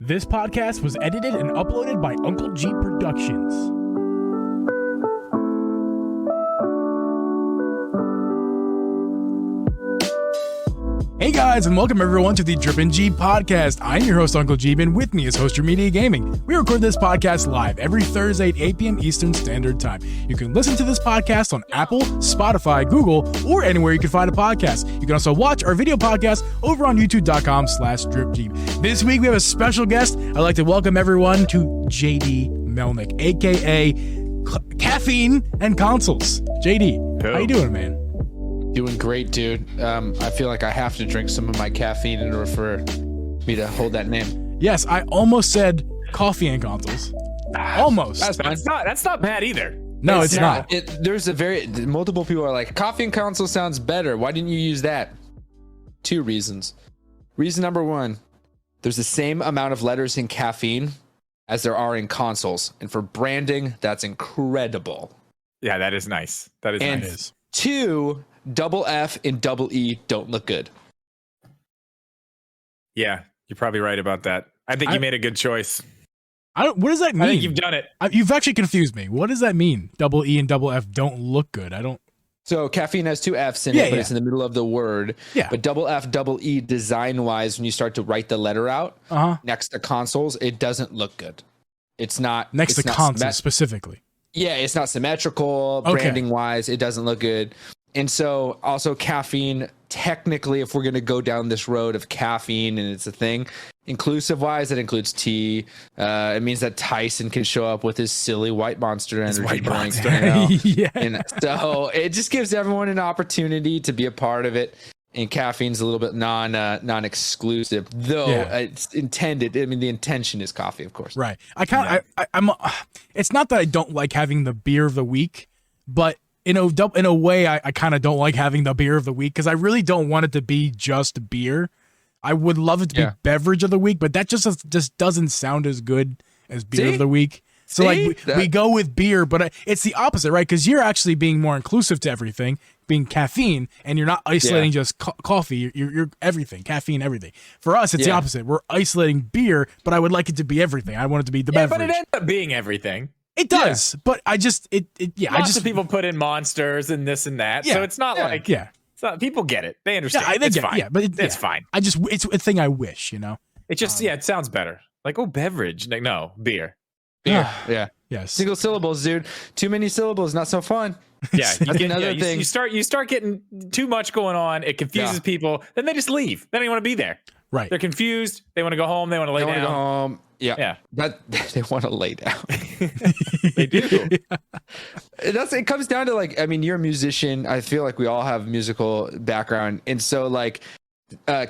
This podcast was edited and uploaded by Uncle Geeb Productions. Hey guys, and welcome everyone to the Drippin' Geeb podcast. I'm your host, Uncle Geeb, and with me is Host Your Media Gaming. We record this podcast live every Thursday at 8 p.m. Eastern Standard Time. You can listen to this podcast on Apple, Spotify, Google, or anywhere you can find a podcast. You can also watch our video podcast over on youtube.com/dripgeeb. This week we have a special guest. I'd like to welcome everyone to JD Melnick, aka Caffeine and Consoles. JD, how you doing, man? Doing great, dude. I feel like I have to drink some of my caffeine in order for me to hold that name. Yes, I almost said Coffee and Consoles. Almost. That's not bad either. No, it's not. There's multiple people are like, Coffee and Console sounds better. Why didn't you use that? Two reasons. Reason number one, there's the same amount of letters in caffeine as there are in consoles. And for branding, that's incredible. Yeah, that is nice. That is and nice. Two, double F and double E don't look good. Yeah, you're probably right about that. I think you made a good choice. What does that mean? I think you've done it. You've actually confused me. What does that mean? Double E and double F don't look good. So caffeine has two F's in it, but it's in the middle of the word. Yeah. But double F, double E, design-wise, when you start to write the letter out next to consoles, it doesn't look good. It's not next to consoles specifically. Yeah, it's not symmetrical. Branding-wise, it doesn't look good. And so also caffeine, technically, if we're going to go down this road of caffeine and it's a thing, inclusive wise, it includes tea. It means that Tyson can show up with his silly white monster energy drinks. Yeah. And so it just gives everyone an opportunity to be a part of it. And caffeine's a little bit non-exclusive, though it's intended. I mean, the intention is coffee, of course. Right. I'm. It's not that I don't like having the beer of the week, but in a way, I kind of don't like having the beer of the week because I really don't want it to be just beer. I would love it to be beverage of the week, but that just doesn't sound as good as beer of the week. So we go with beer, but it's the opposite, right? Because you're actually being more inclusive to everything, being caffeine, and you're not isolating just coffee. You're everything, caffeine, everything. For us, it's the opposite. We're isolating beer, but I would like it to be everything. I want it to be the beverage. But it ends up being everything. It does, but lots of people put in monsters and this and that, so it's not like it's not, people get it. They understand. It's fine. Yeah, but it's fine. It's a thing I wish, It just it sounds better. Like beverage. Like, no, beer. Yeah. Yes. Single syllables, dude. Too many syllables, not so fun. Yeah. That's another thing. You start getting too much going on. It confuses people. Then they just leave. They don't even want to be there. Right. They're confused. They want to go home. They want to lay down. They want to go home. Yeah. Yeah. They want to lay down. They do. It comes down to you're a musician. I feel like we all have musical background. And so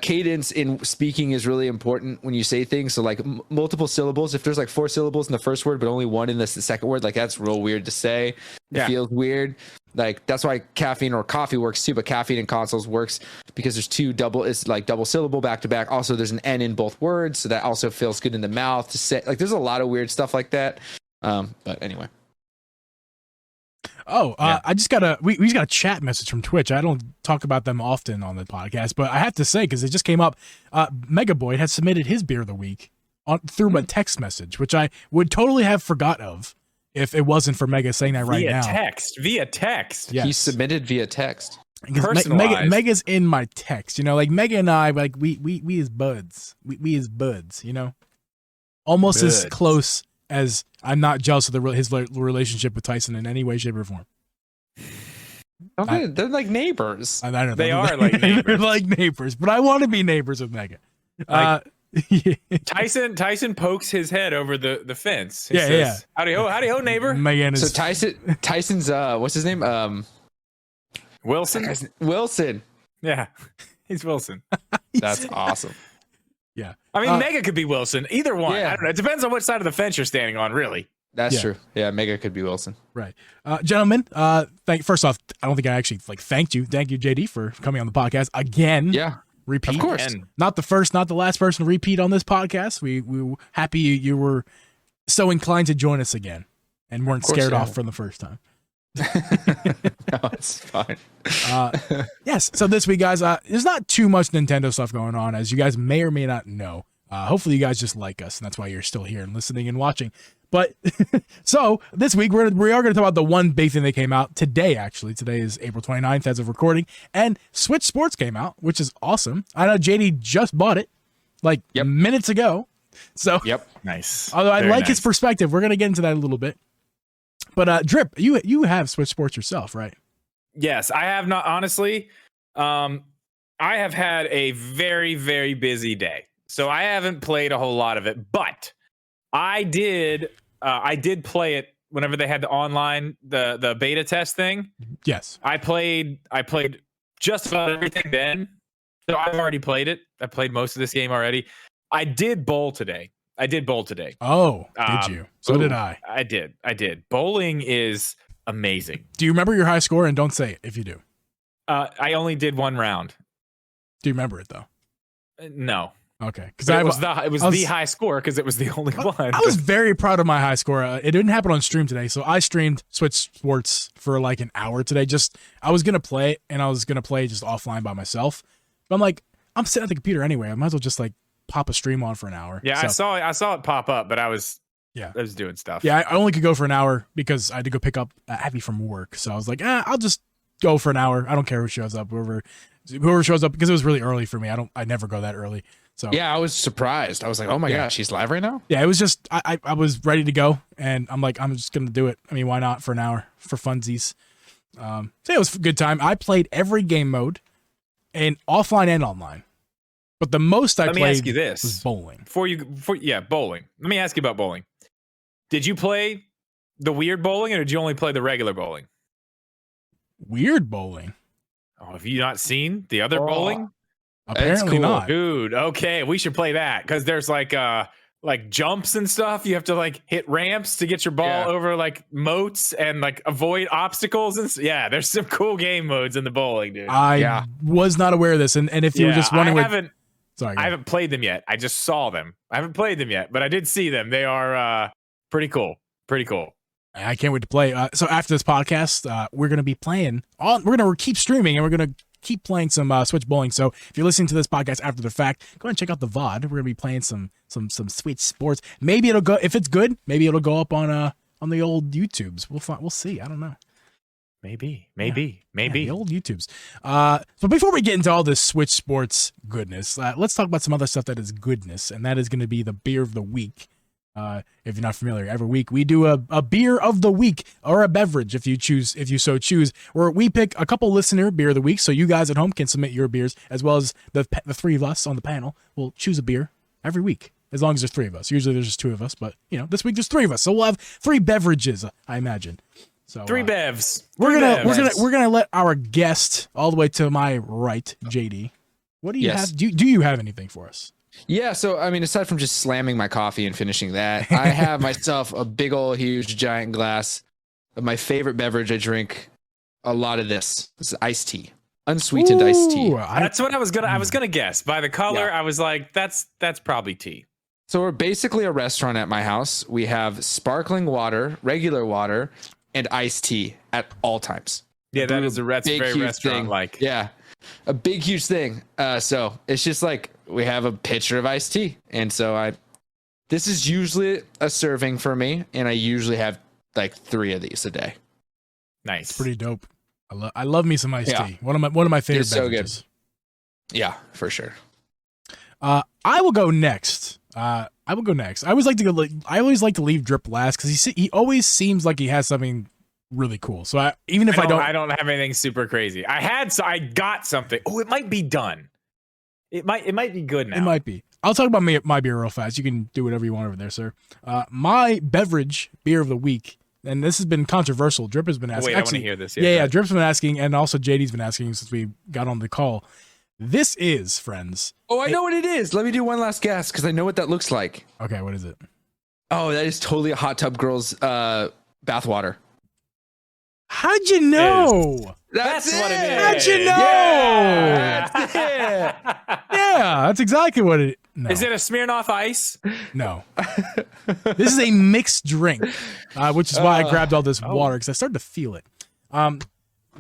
cadence in speaking is really important when you say things. So multiple syllables, if there's 4 syllables in the first word, but only one in the second word, that's real weird to say. It feels weird. That's why caffeine or coffee works too, but caffeine and consoles works because there's double syllable back to back. Also, there's an N in both words, so that also feels good in the mouth to say. There's a lot of weird stuff like that. But anyway. I just got we just got a chat message from Twitch. I don't talk about them often on the podcast, but I have to say, because it just came up, Megaboyd has submitted his beer of the week through a text message, which I would totally have forgot of if it wasn't for Mega saying that right now. Via text. Yes. He submitted via text. Mega's in my text, Mega and I, we as buds. We as buds, almost as close as I'm not jealous of his relationship with Tyson in any way, shape, or form. Okay, they're like neighbors. I don't know. They are like neighbors. They're like neighbors, but I want to be neighbors with Mega. Tyson pokes his head over the fence. He says, howdy ho, neighbor. So Tyson's what's his name? Wilson. Wilson. Yeah, he's Wilson. That's awesome. Yeah. I mean, Mega could be Wilson. Either one. I don't know. It depends on which side of the fence you're standing on, really. That's true. Yeah, Mega could be Wilson. Right. Gentlemen, first off, I don't think I actually thanked you. Thank you, JD, for coming on the podcast again. Yeah. Repeat. Of course. And not the first, not the last person to repeat on this podcast. We were happy you were so inclined to join us again and weren't scared off from the first time. No, it's fine. Yes. So this week, guys, there's not too much Nintendo stuff going on, as you guys may or may not know. Hopefully you guys just like us, and that's why you're still here and listening and watching. But so this week we are going to talk about the one big thing that came out today. Actually, today is April 29th as of recording, and Switch Sports came out, which is awesome. I know JD just bought it like minutes ago. So nice. Although I like his perspective, we're going to get into that a little bit. But Drip, you have Switch Sports yourself, right? Yes, I have not. Honestly, I have had a very, very busy day, so I haven't played a whole lot of it. But I did play it whenever they had the online the beta test thing. Yes, I played just about everything then. So I've already played it. I played most of this game already. I did bowl today. Oh, did you? So did I. I did. Bowling is amazing. Do you remember your high score? And don't say it if you do. I only did one round. Do you remember it though? No. Okay, because it was the high score because it was the only one. I was very proud of my high score. It didn't happen on stream today, so I streamed Switch Sports for like an hour today. I was gonna play it, and I was gonna play just offline by myself. But I'm like, I'm sitting at the computer anyway. I might as well just like pop a stream on for an hour. Yeah, so, I saw it pop up, but I was doing stuff. Yeah, I only could go for an hour because I had to go pick up Abby from work. So I was like, I'll just go for an hour. I don't care who shows up, whoever shows up, because it was really early for me. I never go that early. So yeah, I was surprised. I was like, oh my gosh, she's live right now? Yeah, it was just I was ready to go, and I'm like, I'm just gonna do it. I mean, why not for an hour for funsies? So it was a good time. I played every game mode, and offline and online. But the most I played was bowling. Bowling. Let me ask you about bowling. Did you play the weird bowling, or did you only play the regular bowling? Weird bowling? Oh, have you not seen the other bowling? Apparently not. Dude, okay, we should play that, because there's like jumps and stuff. You have to like hit ramps to get your ball over like moats and like avoid obstacles. And there's some cool game modes in the bowling, dude. I was not aware of this. And if you were just wondering, I haven't played them yet. I just saw them. I haven't played them yet, but I did see them. They are pretty cool. I can't wait to play. So after this podcast, we're going to be playing. We're going to keep streaming, and we're going to keep playing some Switch bowling. So if you're listening to this podcast after the fact, go ahead and check out the VOD. We're going to be playing some Switch Sports. Maybe it'll go, if it's good, maybe it'll go up on the old YouTubes. We'll see. I don't know. Maybe. The old YouTubes. So before we get into all this Switch Sports goodness, let's talk about some other stuff that is goodness, and that is going to be the beer of the week. If you're not familiar, every week we do a beer of the week, or a beverage if you so choose, where we pick a couple listener beer of the week. So you guys at home can submit your beers, as well as the three of us on the panel will choose a beer every week, as long as there's three of us. Usually there's just two of us, but this week there's three of us, so we'll have three beverages, I imagine. So three bevs. We're gonna let our guest all the way to my right, JD. What do you have? Do you have anything for us? Yeah, so I mean, aside from just slamming my coffee and finishing that, I have myself a big old huge giant glass of my favorite beverage. I drink a lot of this. This is iced tea, unsweetened iced tea. That's what I was gonna guess. By the color, I was like, that's probably tea. So we're basically a restaurant at my house. We have sparkling water, regular water, and iced tea at all times. Yeah, that's very restaurant like. Yeah, a big huge thing. So it's just like, we have a pitcher of iced tea, and so this is usually a serving for me, and I usually have like 3 of these a day. Nice. It's pretty dope. I love me some iced tea. One of my favorite beverages. So good. Yeah, for sure. I will go next. I always like to leave Drip last, because he always seems like he has something really cool. So I don't have anything super crazy. I got something. Oh, it might be done. It might be good now. It might be. I'll talk about my beer real fast. You can do whatever you want over there, sir. My beverage beer of the week, and this has been controversial. Drip has been asking. Wait, I want to hear this. Yeah. Drip's been asking, and also JD's been asking since we got on the call. This is, friends. Oh, I know what it is. Let me do one last guess, because I know what that looks like. Okay, what is it? Oh, that is totally a Hot Tub Girls bathwater. How'd you know? That's what it is. How'd you know? Yeah, that's it. Yeah, that's exactly what it is. No. Is it a Smirnoff Ice? No. This is a mixed drink, which is why I grabbed all this water, because I started to feel it.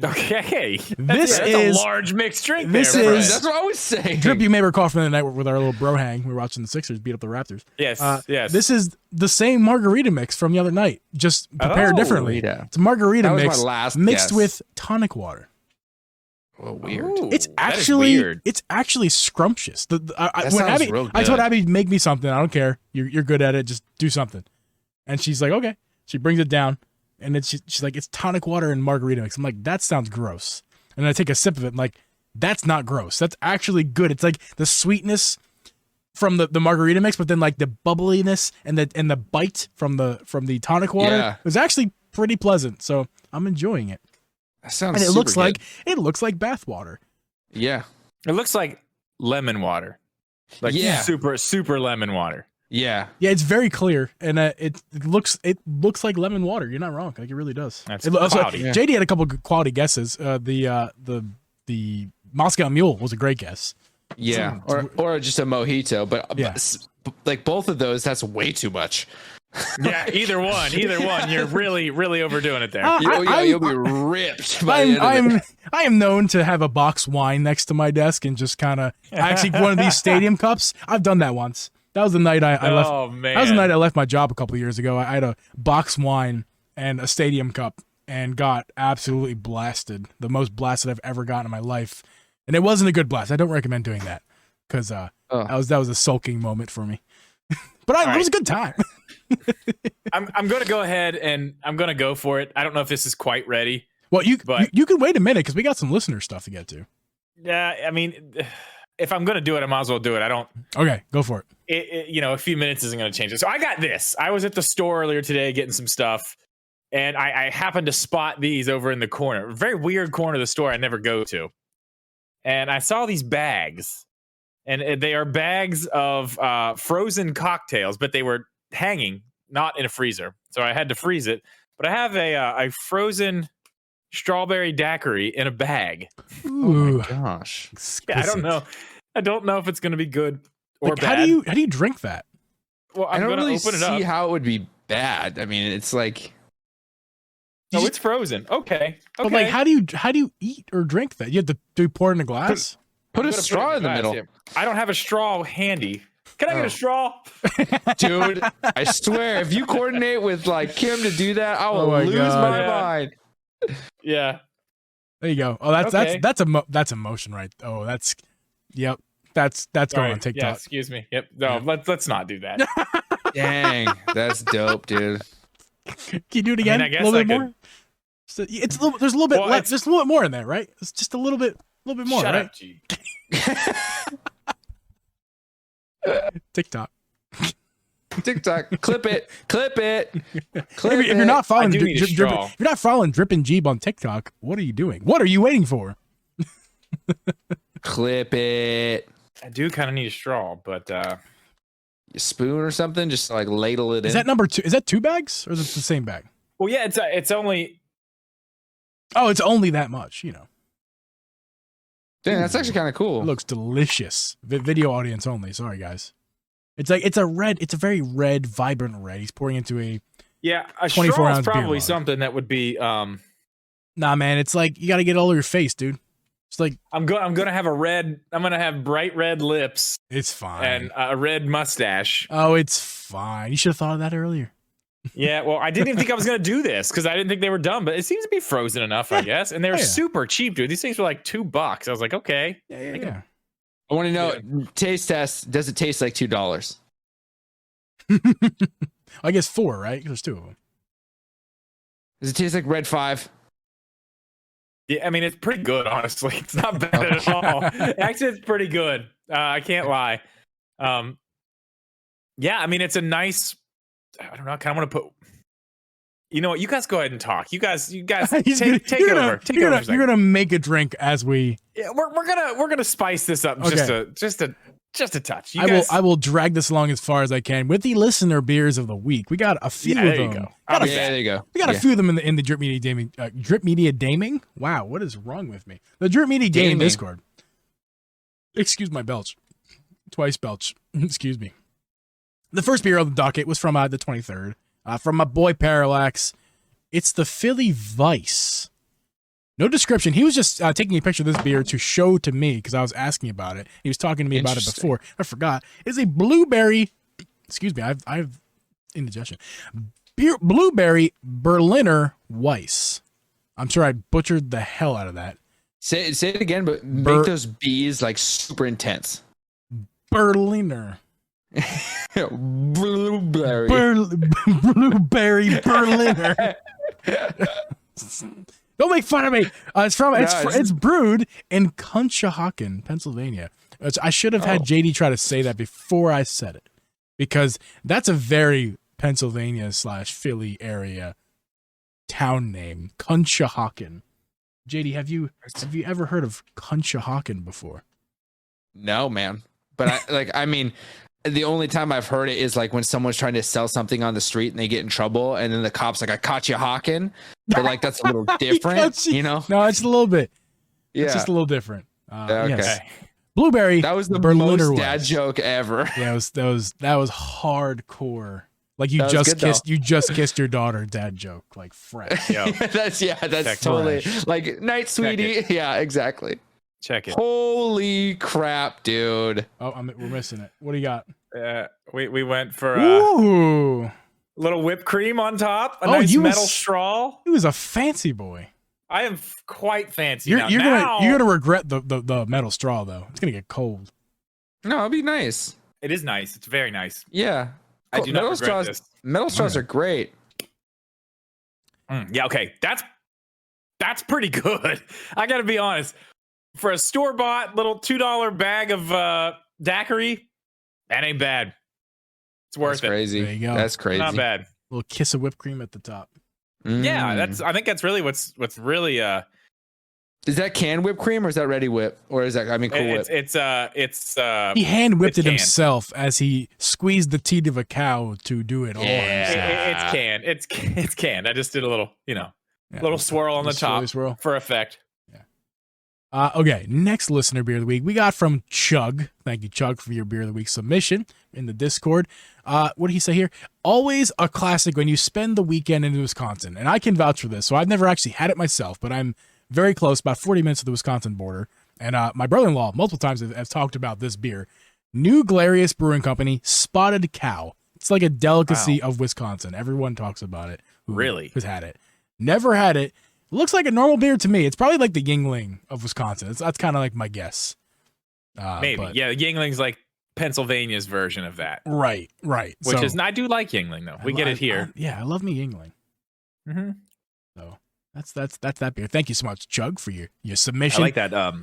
Okay. This that's is a large mixed drink. this there, is- Fred. That's what I was saying. Drip, you may recall from the night with our little bro hang. We were watching the Sixers beat up the Raptors. Yes. Yes. This is the same margarita mix from the other night, just prepared differently. Margarita. It's a margarita That was mix my last mixed guess. with tonic water. Oh, weird. Ooh, It's that is actually weird. scrumptious. That When sounds Abby, real I told good. Abby, make me something. I don't care. You're good at it. Just do something. And she's like, okay. She brings it down, and she's like, it's tonic water and margarita mix. I'm like, that sounds gross. And then I take a sip of it. I'm like, that's not gross. That's actually good. It's like the sweetness from the margarita mix, but then like the bubbliness and the bite from the tonic water Yeah. was actually pretty pleasant. So I'm enjoying it. That sounds And it super looks like bath water. good. Yeah. It looks like lemon water. Like Yeah. super lemon water. Yeah. Yeah, it's very clear, and it looks like lemon water. You're not wrong. Like it really does. That's Also, cloudy. Yeah. JD had a couple good quality guesses. The Moscow Mule was a great guess. Yeah. Or just a mojito. But Yeah. like both of those, that's way too much. Yeah, either one. You're really overdoing it there. You'll be ripped by the end of it. I am known to have a box wine next to my desk and just kind of actually one of these stadium cups. I've done that once. That was the night I left. Oh man. That was the night I left my job a couple of years ago. I had a box wine and a stadium cup and got absolutely blasted. The most blasted I've ever gotten in my life. And it wasn't a good blast. I don't recommend doing that because that was a sulking moment for me. But it was a good time. I'm gonna go ahead and I'm gonna go for it. I don't know if this is quite ready. Well, you can wait a minute because we got some listener stuff to get to. Yeah, I mean, if I'm gonna do it, I might as well do it. I don't. Okay, go for it. A few minutes isn't gonna change it. So I got this. I was at the store earlier today getting some stuff, and I happened to spot these over in the corner, a very weird corner of the store I never go to, and I saw these bags, and they are bags of frozen cocktails, but they were hanging, not in a freezer. So I had to freeze it. But I have a frozen strawberry daiquiri in a bag. Ooh, Gosh. Yeah, I don't know. I don't know if it's going to be good or Like, bad. how do you drink that? Well, I I'm don't going to really open it see up. how it would be bad. I mean, it's like Oh, it's frozen. Okay. But like, how do you eat or drink that? You have to pour it in a glass. put I'm a gonna straw put it in the glass middle. here. I don't have a straw handy. Can I get Oh. a straw? Dude, I swear, if you coordinate with like Kim to do that, I will Oh my lose God. my Yeah. mind. Yeah. There you go. Oh, Okay. that's emotion, right? Oh, that's going Sorry. on TikTok. Yeah, excuse me. Yep. No, let's not do that. Dang, that's dope, dude. Can you do it again? I guess a little I bit could- more. So there's a little bit Well, left, just a little bit more in there, right? It's just a little bit more, Shut right? up, G. TikTok. TikTok, clip it. If you're not following, I do need a straw. if you're not following Drip and Geeb on TikTok, what are you doing? What are you waiting for? clip it. I do kind of need a straw, but A spoon or something, just like ladle it in. Is that number 2? Is that 2 bags or is it the same bag? well, yeah, it's only Oh, it's only that much. Dang, that's actually kind of cool. It looks delicious. Video audience only. Sorry, guys. It's like it's a very red, vibrant red. He's pouring into a. yeah, a 24 straw ounce is beer probably mug. something that would be Nah, man. It's like you got to get all over your face, dude. It's like I'm gonna have bright red lips it's fine. and a red mustache. Oh, it's fine. You should have thought of that earlier. Yeah, well, I didn't even think I was gonna do this because I didn't think they were done, but it seems to be frozen enough, I guess. And they're Yeah. super cheap, dude. These things were like $2. I was like, okay. Yeah. I want to know, taste test, does it taste like $2? I guess 4, right? 'Cause there's 2 of them. Does it taste like Red 5? Yeah, I mean, it's pretty good, honestly. It's not bad at all. Actually, it's pretty good. I can't lie. Yeah, I mean, it's a nice. I don't know. I kind of want to put. You know what? You guys go ahead and talk. You guys take over. Take you're over. gonna, for a you're second. gonna make a drink as we. Yeah, we're gonna spice this up just a touch. You I guys, will drag this along as far as I can with the listener beers of the week. We got a few Yeah, of there you them. go. Got a Yeah, there you go. We got a Yeah. few of them in the Drip Media Gaming. Drip Media Gaming? Wow, what is wrong with me? The Drip Media Gaming Gaming. Discord. Excuse my belch. Twice belch. Excuse me. The first beer on the docket was from the 23rd. From my boy Parallax. It's the Philly Vice. No description. He was just taking a picture of this beer to show to me because I was asking about it. He was talking to me about it before. I forgot. It's a blueberry. Excuse me. I've indigestion. Blueberry Berliner Weiss. I'm sure I butchered the hell out of that. Say it again, but make those B's like super intense. Berliner. Blueberry. Blueberry Berliner. Don't make fun of me. It's brewed in Conshohocken, Pennsylvania. I should have had JD try to say that before I said it, because that's a very Pennsylvania / Philly area town name, Conshohocken. JD, have you ever heard of Conshohocken before? No, man. But I mean, the only time I've heard it is like when someone's trying to sell something on the street and they get in trouble, and then the cops like, I caught you hawking. But like that's a little different, you know? No, it's a little bit. Yeah, it's just a little different. Okay. Yes. Blueberry. That was the Berliner most dad Weiss. joke ever. Yeah, that was hardcore. Like you just kissed your daughter. Dad joke, like fresh. that's totally like night, sweetie. Yeah, exactly. Check it. Holy crap, dude! Oh, we're missing it. What do you got? We went for Ooh, little whipped cream on top, a nice metal straw. He was a fancy boy. I am quite fancy. You're gonna regret the metal straw though. It's gonna get cold. No, it'll be nice. It is nice. It's very nice. Yeah, I do not regret this. Metal straws are great. Yeah, okay. That's pretty good. I gotta be honest. For a store-bought little $2 bag of daiquiri, that ain't bad. It's worth it. Crazy. There you go. That's crazy. Not bad. A little kiss of whipped cream at the top. Yeah, I think that's really what's really Is that canned whipped cream or is that ready whip? Or is that Cool Whip? It's he hand whipped it canned. himself as he squeezed the teat of a cow to do it all. It's canned. It's canned. I just did a little, little swirl on the top swirl. for effect. Okay, next listener beer of the week we got from Chug. Thank you, Chug, for your beer of the week submission in the Discord. What did he say here? Always a classic when you spend the weekend in Wisconsin, and I can vouch for this. So I've never actually had it myself, but I'm very close, about 40 minutes to the Wisconsin border. And my brother-in-law multiple times have talked about this beer. New Glarious Brewing Company, Spotted Cow. It's like a delicacy of Wisconsin. Everyone talks about it. Who's had it? Never had it. Looks like a normal beer to me. It's probably like the Yingling of Wisconsin. That's kind of like my guess. Maybe. Yeah, the Yingling's like Pennsylvania's version of that. Right. Which is, I do like Yingling though. We get it here. I love me Yingling. Mm-hmm. So that's that beer. Thank you so much, Chug, for your submission. I like that. I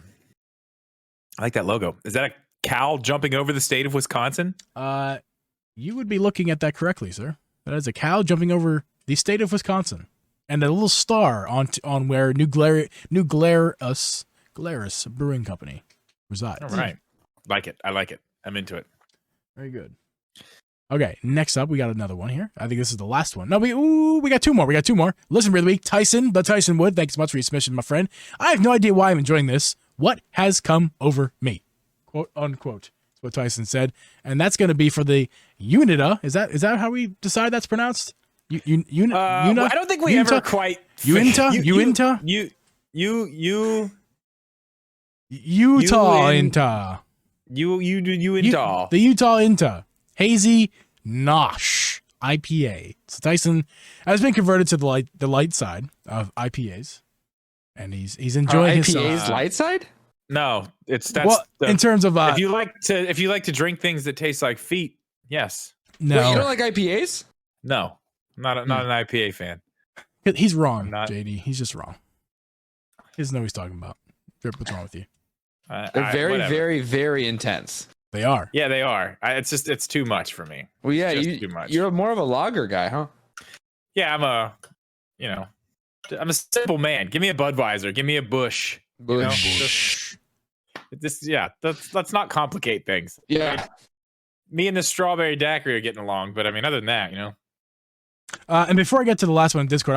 like that logo. Is that a cow jumping over the state of Wisconsin? You would be looking at that correctly, sir. That is a cow jumping over the state of Wisconsin. And a little star on where New Glarus Brewing Company resides. All right. Like it. I like it. I'm into it. Very good. Okay, next up, we got another one here. I think this is the last one. No, we got two more. Listen, beer of the week, Tyson Wood. Thanks so much for your submission, my friend. I have no idea why I'm enjoying this. What has come over me? Quote, unquote. That's what Tyson said. And that's going to be for the Unita. Is that how we decide that's pronounced? I don't think we ever quite Utah the Utah Inta Hazy Nosh IPA. So Tyson has been converted to the light side of IPAs, and he's enjoying his IPA's light side. No, in terms of if you like to drink things that taste like feet. Yes. No, wait, you don't like IPAs? No. Not an IPA fan. He's wrong, JD. He's just wrong. He doesn't know what he's talking about. What's wrong with you? They're very, very, very intense. They are. Yeah, they are. It's too much for me. Well, yeah, too much. You're more of a lager guy, huh? Yeah, I'm a simple man. Give me a Budweiser. Give me a Busch. Busch. Let's not complicate things. Yeah. Me and the strawberry daiquiri are getting along, but I mean, other than that, And before I get to the last one in Discord,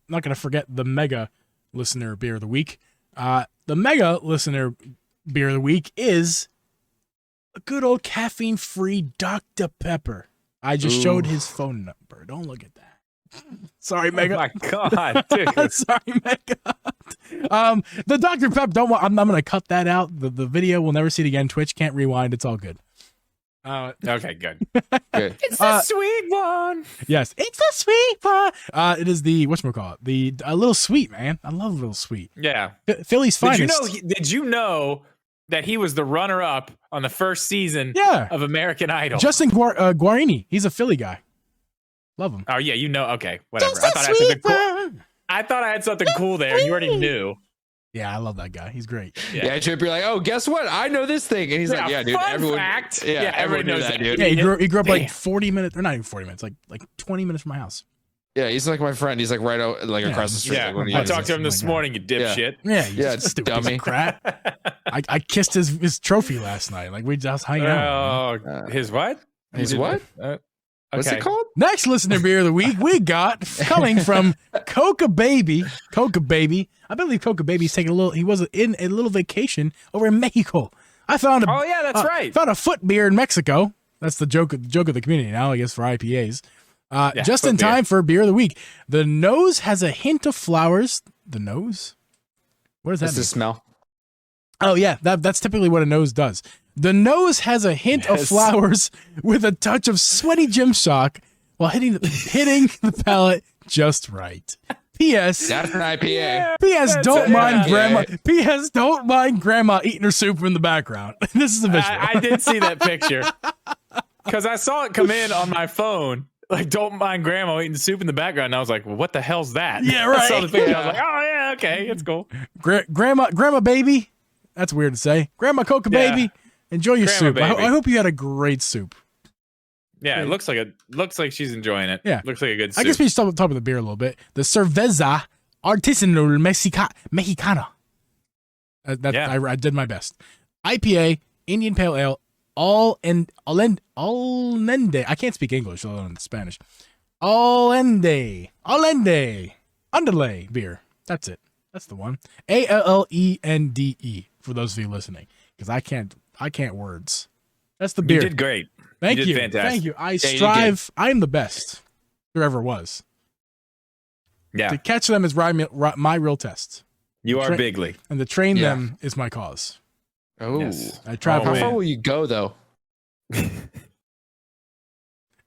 not gonna forget the mega listener beer of the week. The mega listener beer of the week is a good old caffeine-free Dr. Pepper. I just showed his phone number. Don't look at that. Sorry, Oh Mega. my God, dude. Sorry, Mega. The Dr. Pep, don't. I'm gonna cut that out. The video we'll never see it again. Twitch can't rewind. It's all good. Okay, good. Good. It's a sweet one. Yes, it's a sweet one. It is the whatchamacallit, the a little sweet, man. I love a little sweet. Yeah. Philly's finest. Did you know that he was the runner-up on the first season Yeah. of American Idol? Justin Guarini. He's a Philly guy. Love him. Oh yeah, you know. Okay, whatever. Just a I thought I had something cool there. You already knew. Yeah, I love that guy. He's great. Yeah, Chip, you're like, oh, guess what? I know this thing. And he's like, yeah, dude. Fun Everyone, fact. Yeah, everyone knows that, dude. Yeah, he grew up like Damn. 40 minutes, or not even 40 minutes, like 20 minutes from my house. Yeah, he's like my friend. He's like right out, like Yeah. across the street. Yeah, Like, when he I is. talked to him this Oh my God. morning. You dipshit. Yeah, Yeah, it's stupid piece dummy. of crap. I kissed his trophy last night. Like we just hanging out. Oh, his what? He's You did- what? okay. What's it called? Next listener beer of the week we got coming from Coca Baby. Coca Baby. I believe Coca Baby's taking a little. He was in a little vacation over in Mexico. I found Oh yeah, that's right. Found a foot beer in Mexico. That's the joke of the community now, I guess, for IPAs. Just in foot beer. time for beer of the week. The nose has a hint of flowers. The nose? What does that That's mean? the smell. Oh yeah, that's typically what a nose does. The nose has a hint of Yes. flowers with a touch of sweaty Gymshark while hitting the palate just right. P.S. That's an IPA. P.S. Don't mind IPA. grandma. P.S. Don't mind grandma eating her soup in the background. This is a visual. I did see that picture because I saw it come in on my phone. Like, don't mind grandma eating soup in the background. And I was like, well, what the hell's that? Yeah, I saw right. the picture. I was like, oh yeah, okay, it's cool. Grandma baby. That's weird to say. Grandma Coca Yeah. baby. Enjoy your Grandma soup. baby. I hope you had a great soup. Yeah, it looks like she's enjoying it. Yeah. Looks like a good soup. I guess we should talk about the beer a little bit. The Cerveza Artisanal Mexicana. I did my best. IPA, Indian Pale Ale, Allende. I can't speak English, let alone Spanish. Allende Underlay beer. That's it. That's the one. ALLENDE for those of you listening, because I can't words. That's the beer. You did great. Thank you you. did fantastic. Thank you. I you strive. I am the best there ever was. Yeah, To catch them is my real test, you are Tra- bigly. and to train Yeah. them is my cause. Oh. Yes. I travel Oh, How far man. will you go though? You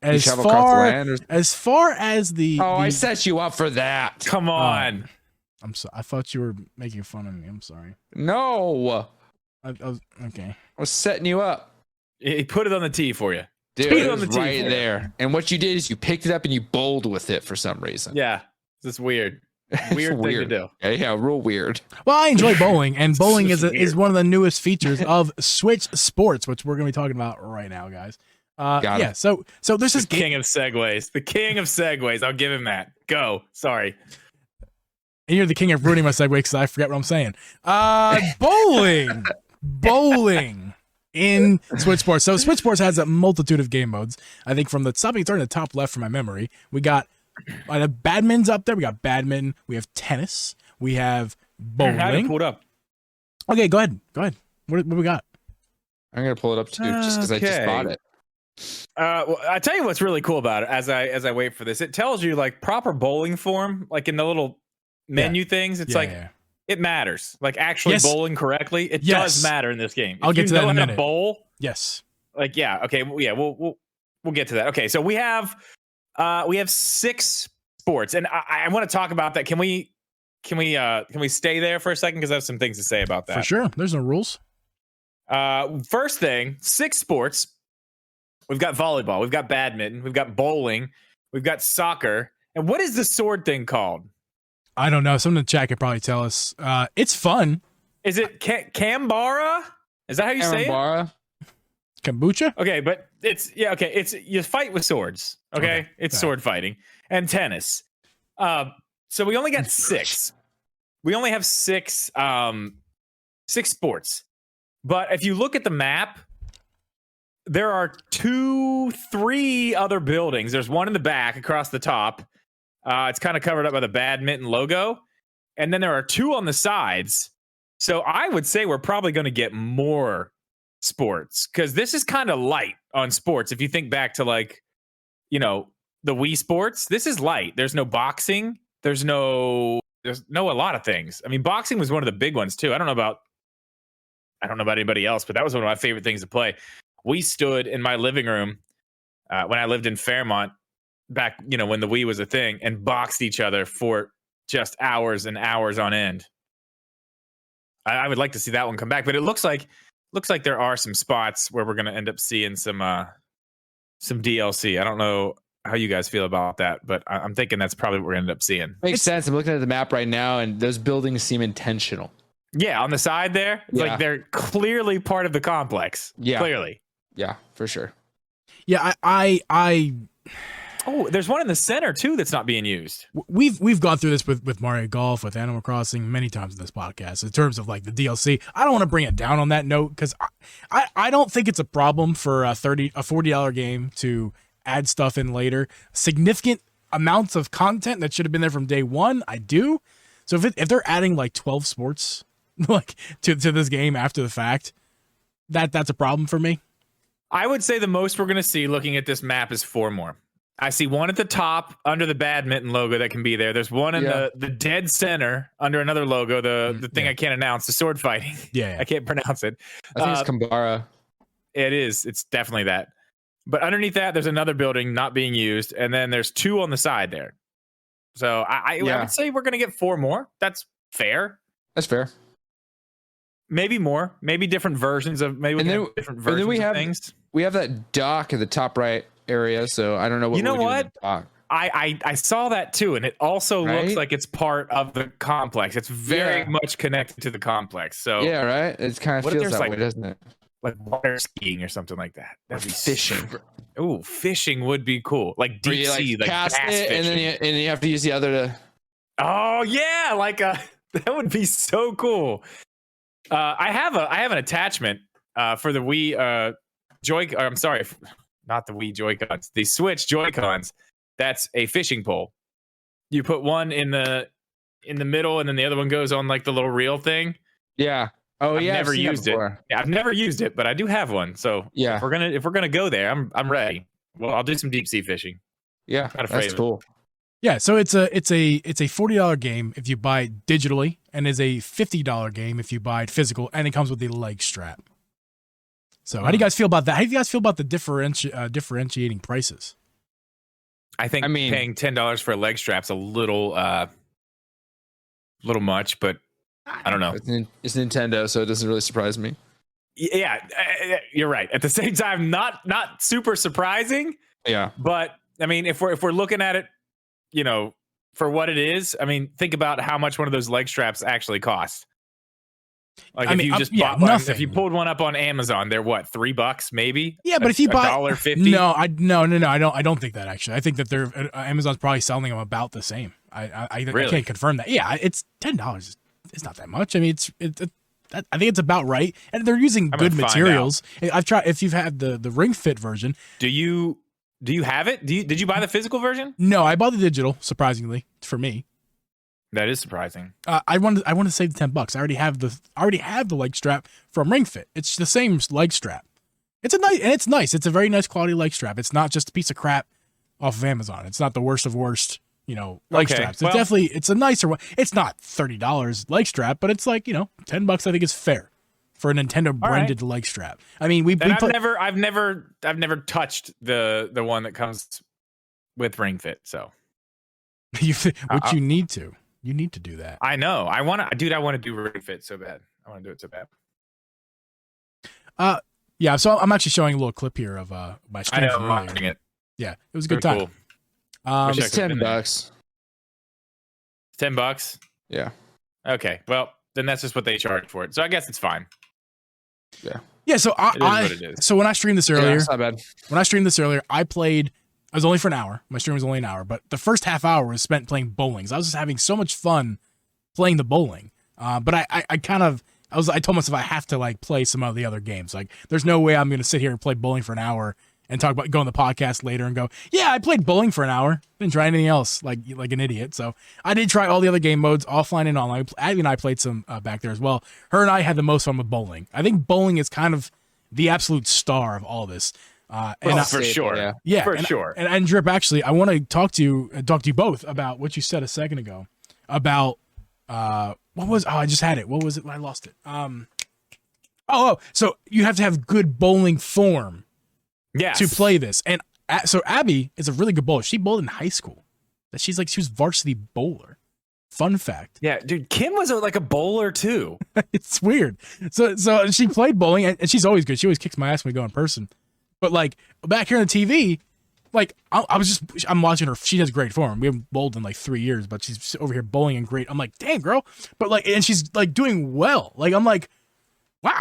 as travel across the land or- far as the. Oh, I the- set you up for that. Come on. I'm sorry. I thought you were making fun of me. I'm sorry. No, I was okay. I was setting you up. He put it on the tee for you. Dude, Put it it on was the tee right for you. there. And what you did is you picked it up and you bowled with it for some reason. Yeah, it's weird. It's Weird thing to do. Yeah, real weird. Well, I enjoy bowling, and bowling is Weird. Got Yeah. it. So this is The king of segues. The king of segues. I'll give him that. Go. Sorry. And you're the king of ruining my segue because I forget what I'm saying. Bowling in Switch Sports. So Switch Sports has a multitude of game modes. I think from the starting at the top left from my memory, we got badminton's up there. We got badminton. We have tennis. We have I had it bowling. pulled up. Okay, go ahead. What we got? I'm gonna pull it up too, just because I just Okay. bought it. Well, I tell you what's really cool about it. As I wait for this, it tells you like proper bowling form, like in the little menu things. It's like it matters. Like actually Yes. bowling correctly, it Yes. does matter in this game. I'll If get you to that know in a how minute. bowl, Yes. like yeah, okay, yeah, we'll get to that. Okay, so we have 6 sports, and I want to talk about that. Can we stay there for a second because I have some things to say about that. For sure. There's no rules. First thing, 6 sports. We've got volleyball, we've got badminton, we've got bowling, we've got soccer, and what is the sword thing called? I don't know. Someone in the chat could probably tell us. It's fun. Is it Kambara? Is that how you say it? Amambara? Kombucha? Okay, but it's it's you fight with swords. Okay, it's okay. sword fighting and tennis. So we only got 6. We only have 6 sports. But if you look at the map, there are 3 other buildings. There's one in the back across the top. It's kind of covered up by the badminton logo. And then there are 2 on the sides. So I would say we're probably going to get more sports because this is kind of light on sports. If you think back to like, the Wii Sports. This is light. There's no boxing. There's no a lot of things. I mean, boxing was one of the big ones too. I don't know about anybody else, but that was one of my favorite things to play. We stood in my living room when I lived in Fairmont back, when the Wii was a thing, and boxed each other for just hours and hours on end. I would like to see that one come back, but it looks like there are some spots where we're going to end up seeing some DLC. I don't know how you guys feel about that, but I'm thinking that's probably what we're going to end up seeing. Makes sense. I'm looking at the map right now, and those buildings seem intentional. Yeah, on the side there, it's like they're clearly part of the complex. Yeah, clearly. Yeah, for sure. Yeah, Oh, there's one in the center too that's not being used. We've gone through this with Mario Golf, with Animal Crossing many times in this podcast in terms of like the DLC. I don't want to bring it down on that note because I don't think it's a problem for a $40 game to add stuff in later. Significant amounts of content that should have been there from day one, I do. So if they're adding like 12 sports like to this game after the fact, that's a problem for me. I would say the most we're going to see looking at this map is 4 more. I see one at the top under the badminton logo that can be there. There's one in the dead center under another logo, the thing I can't announce, the sword fighting. Yeah. I can't pronounce it. I think it's Kambara. It is. It's definitely that. But underneath that, there's another building not being used, and then there's 2 on the side there. So I would say we're going to get 4 more. That's fair. That's fair. Maybe more. Maybe different versions of different versions of things. We have that dock at the top right area, so I don't know what. You know what? I saw that too, and it also looks like it's part of the complex. It's very much connected to the complex. So yeah, right. It kind of feels that way, doesn't it? Like water skiing or something like that. That'd be fishing. Ooh, fishing would be cool. Like deep sea, like cast bass it, fishing. and then you have to use the other to. Oh yeah, that would be so cool. I have an attachment for the Wii I'm sorry, not the Wii Joy-Cons, the Switch Joy-Cons. That's a fishing pole. You put one in the middle, and then the other one goes on like the little reel thing. Yeah. Oh, I've never used it. Yeah, I've never used it, but I do have one. So yeah, if we're gonna go there, I'm ready. Well, I'll do some deep sea fishing. Yeah, that's cool. Yeah, so it's a $40 game if you buy it digitally, and is a $50 game if you buy it physical, and it comes with the leg strap. So how do you guys feel about that? How do you guys feel about the differentiating prices? I think paying $10 for a leg strap's a little much, but I don't know. It's Nintendo, so it doesn't really surprise me. Yeah, you're right. At the same time, not super surprising. Yeah, but I mean, if we're looking at it, for what it is, I mean, think about how much one of those leg straps actually costs. Like if you just bought one, if you pulled one up on Amazon, they're what, $3 maybe? Yeah, but if you buy $1.50? No, I don't think that actually. I think that they're Amazon's probably selling them about the same. I can't confirm that. Yeah, it's $10. It's not that much. I mean, I think it's about right, and they're using good materials. I've tried. If you've had the Ring Fit version, do you have it? Did you buy the physical version? No, I bought the digital. Surprisingly, for me. That is surprising. I wanted to save the $10. I already have the leg strap from Ring Fit. It's the same leg strap. It's nice. It's a very nice quality leg strap. It's not just a piece of crap off of Amazon. It's not the worst of worst, leg straps. It's a nicer one. It's not $30 leg strap, but it's like, $10 I think is fair for a Nintendo branded leg strap. I mean, I've never touched the one that comes with Ring Fit, so you need to. You need to do that. I know. I want to do Ring Fit so bad. I want to do it so bad. Yeah. So I'm actually showing a little clip here of my stream. I know. I'm watching it. Yeah, it was a good time. Cool. It's $10. $10. Yeah. Okay. Well, then that's just what they charge for it. So I guess it's fine. Yeah. Yeah. So so when I streamed this earlier, it's not bad. When I streamed this earlier, I was only for an hour. My stream was only an hour, but the first half hour was spent playing bowling. So I was just having so much fun playing the bowling. But I told myself I have to play some of the other games. Like, there's no way I'm going to sit here and play bowling for an hour and talk about going to the podcast later and go, yeah, I played bowling for an hour. Didn't try anything else like an idiot. So I did try all the other game modes, offline and online. Abby and I played some back there as well. Her and I had the most fun with bowling. I think bowling is kind of the absolute star of all this. For sure. Yeah, for sure. And Drip, actually, I want to talk to you both about what you said a second ago about what was I just had it. What was it? I lost it. So you have to have good bowling form to play this. And so Abby is a really good bowler. She bowled in high school. She was varsity bowler. Fun fact. Yeah, dude, Kim was like a bowler too. It's weird. So she played bowling, and she's always good. She always kicks my ass when we go in person. But like back here on the TV, like I'm watching her. She has great form. We haven't bowled in like 3 years, but she's over here bowling in great. I'm like, damn, girl. But like, and she's like doing well. Like I'm like, wow.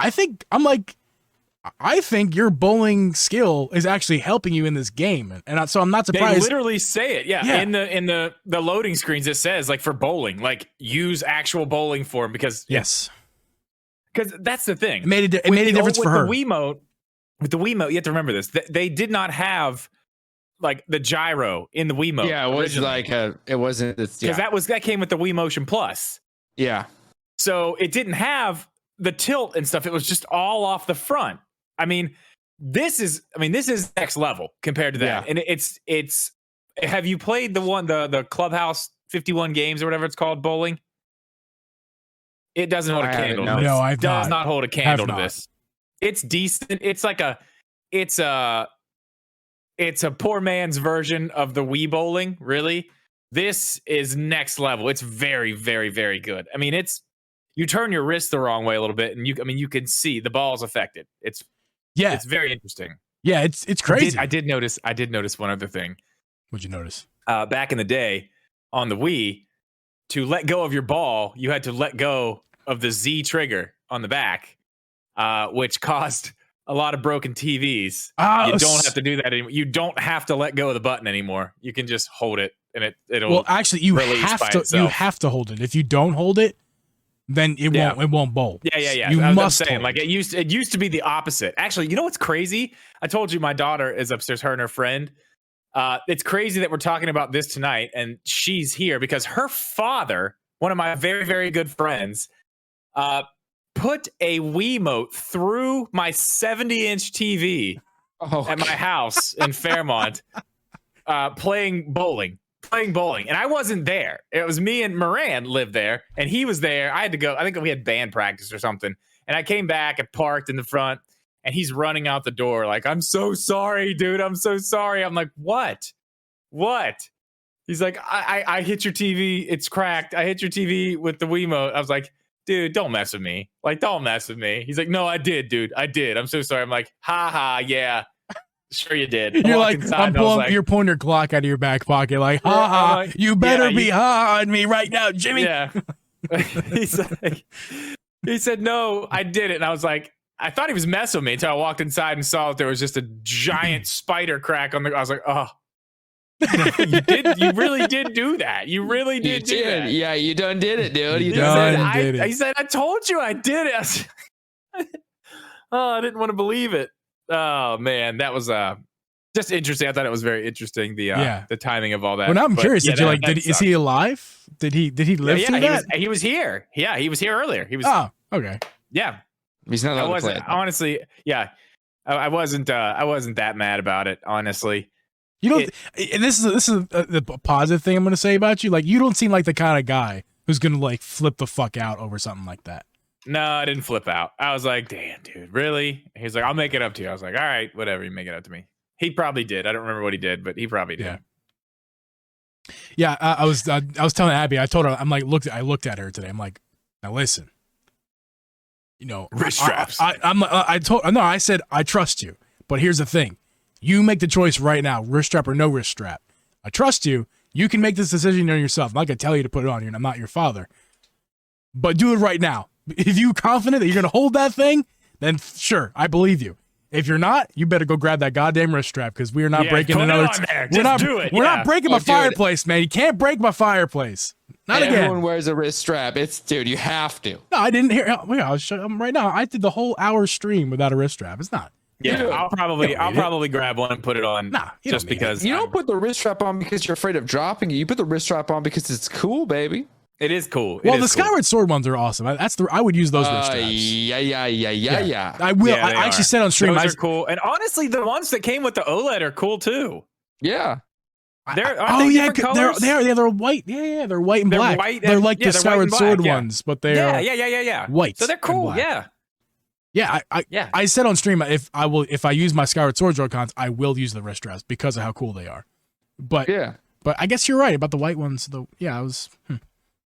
I think your bowling skill is actually helping you in this game, and so I'm not surprised. They literally say it, yeah. In the loading screens, it says like for bowling, like use actual bowling form because because that's the thing. It made a difference for her. With the Wiimote, you have to remember this. They did not have like the gyro in the Wiimote. Yeah, it was it wasn't because that came with the Wii Motion Plus. Yeah, so it didn't have the tilt and stuff. It was just all off the front. I mean, this is next level compared to that. And it's have you played the Clubhouse 51 games or whatever it's called bowling? It doesn't hold a candle. No, I does not hold a candle to this. It's decent. It's like it's a poor man's version of the Wii bowling, really. This is next level. It's very, very, very good. I mean, you turn your wrist the wrong way a little bit, and you can see the ball's affected. It's very interesting. Yeah, it's crazy. I did notice one other thing. What'd you notice? Back in the day on the Wii, to let go of your ball, you had to let go of the Z trigger on the back, which caused a lot of broken TVs. You don't have to do that anymore. You don't have to let go of the button anymore. You can just hold it, and it'll. Well, actually, you have to hold it. If you don't hold it, then it won't bowl. Yeah. You must saying, like it used to be the opposite. Actually, you know what's crazy? I told you my daughter is upstairs, her and her friend. It's crazy that we're talking about this tonight, and she's here because her father, one of my very, very good friends, put a Wiimote through my 70-inch TV at my house in Fairmont, playing bowling. And I wasn't there. It was me and Moran lived there, and he was there. I had to go. I think we had band practice or something. And I came back and parked in the front, and he's running out the door like, I'm so sorry, dude. I'm so sorry. I'm like, what? He's like, I hit your TV. It's cracked. I hit your TV with the Wiimote. I was like, dude, don't mess with me. Like, don't mess with me. He's like, no, I did, dude. I did. I'm so sorry. I'm like, yeah. Sure you did. You're like, you're pulling your Glock out of your back pocket, like, like, you better be on me right now, Jimmy. Yeah. He said, no, I did it. And I was like, I thought he was messing with me until I walked inside and saw that there was just a giant spider crack on the. I was like, oh, you really did do that. You really did do that. Yeah, you done did it, dude. He said, I told you I did it. I didn't want to believe it. Oh man, that was just interesting. I thought it was very interesting the timing of all that. Well, now I'm curious. Is he alive? Did he live through that? He was here. Yeah, he was here earlier. He was. Oh, okay. Yeah, he's not. Honestly, yeah, I wasn't that mad about it. Honestly, you don't. And this is the positive thing I'm going to say about you. Like, you don't seem like the kind of guy who's going to like flip the fuck out over something like that. No, I didn't flip out. I was like, damn, dude, really? He's like, I'll make it up to you. I was like, all right, whatever, you make it up to me. He probably did. I don't remember what he did, but he probably did. Yeah, I was telling Abby, I told her, I looked at her today. I'm like, now listen, wrist straps. I said, I trust you, but here's the thing. You make the choice right now, wrist strap or no wrist strap. I trust you. You can make this decision on yourself. I'm not going to tell you to put it on you, and I'm not your father. But do it right now. If you're confident that you're going to hold that thing, then sure, I believe you. If you're not, you better go grab that goddamn wrist strap because we are not breaking another. We're not breaking my fireplace, man. You can't break my fireplace. Not again. Everyone wears a wrist strap. Dude, you have to. No, I didn't hear. I'll show them right now. I did the whole hour stream without a wrist strap. It's not. Yeah, I'll probably grab one and put it on. Nah, you don't put the wrist strap on because you're afraid of dropping it. You put the wrist strap on because it's cool, baby. It is cool. Well, the Skyward Sword ones are awesome. I would use those wrist straps. Yeah. I will. Yeah, I actually said on stream, those are cool. And honestly, the ones that came with the OLED are cool too. Yeah. Different colors? They're white. Yeah, they're white and They're black. white They're and- like yeah, the they're white Skyward and Sword black, yeah. ones, but they're Yeah. white. So they're and cool. black. Yeah. I said on stream, if I use my Skyward Sword Joy-Cons, I will use the wrist straps because of how cool they are. But I guess you're right about the white ones. Though, yeah,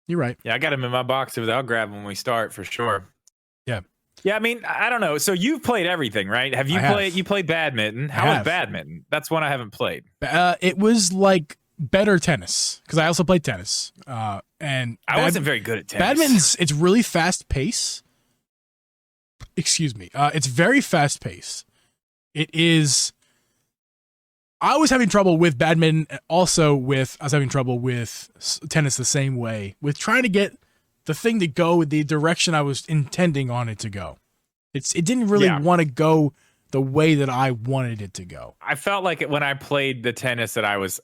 you're right. Yeah, I got them in my box. I'll grab them when we start for sure. Yeah. Yeah, I mean, I don't know. So you've played everything, right? Have you played? You played badminton. How was badminton? That's one I haven't played. It was like better tennis because I also played tennis. And I wasn't very good at tennis. Badminton's it's really fast pace. Excuse me. It's very fast pace. It is. I was having trouble with badminton. I was having trouble with tennis the same way, with trying to get the thing to go the direction I was intending on it to go. It didn't really want to go the way that I wanted it to go. I felt like when I played the tennis that I was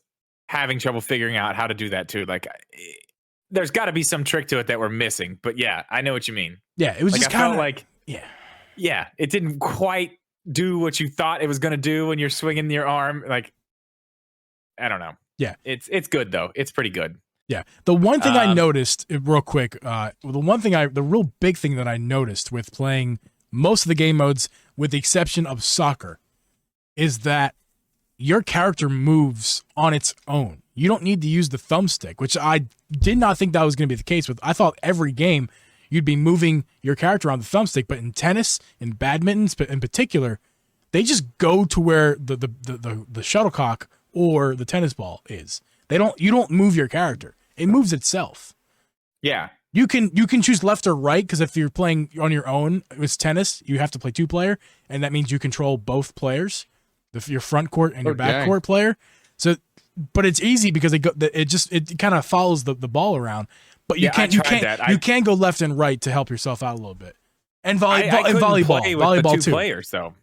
having trouble figuring out how to do that too. Like, there's got to be some trick to it that we're missing. But yeah, I know what you mean. Yeah, it was like, just kind of like it didn't quite do what you thought it was going to do when you're swinging your arm. Like, I don't know. Yeah, it's good though. It's pretty good. Yeah. The one thing I noticed real quick, the real big thing that I noticed with playing most of the game modes, with the exception of soccer, is that your character moves on its own. You don't need to use the thumbstick, which I did not think that was going to be the case with. I thought every game you'd be moving your character on the thumbstick, but in tennis, in badminton in particular, they just go to where the shuttlecock or the tennis ball is. You don't move your character. It moves itself. Yeah. You can choose left or right, because if you're playing on your own with tennis, you have to play 2-player, and that means you control both players, your front court and your back court player. So, but it's easy because it kind of follows the ball around. But you can go left and right to help yourself out a little bit. And volleyball too. Players though.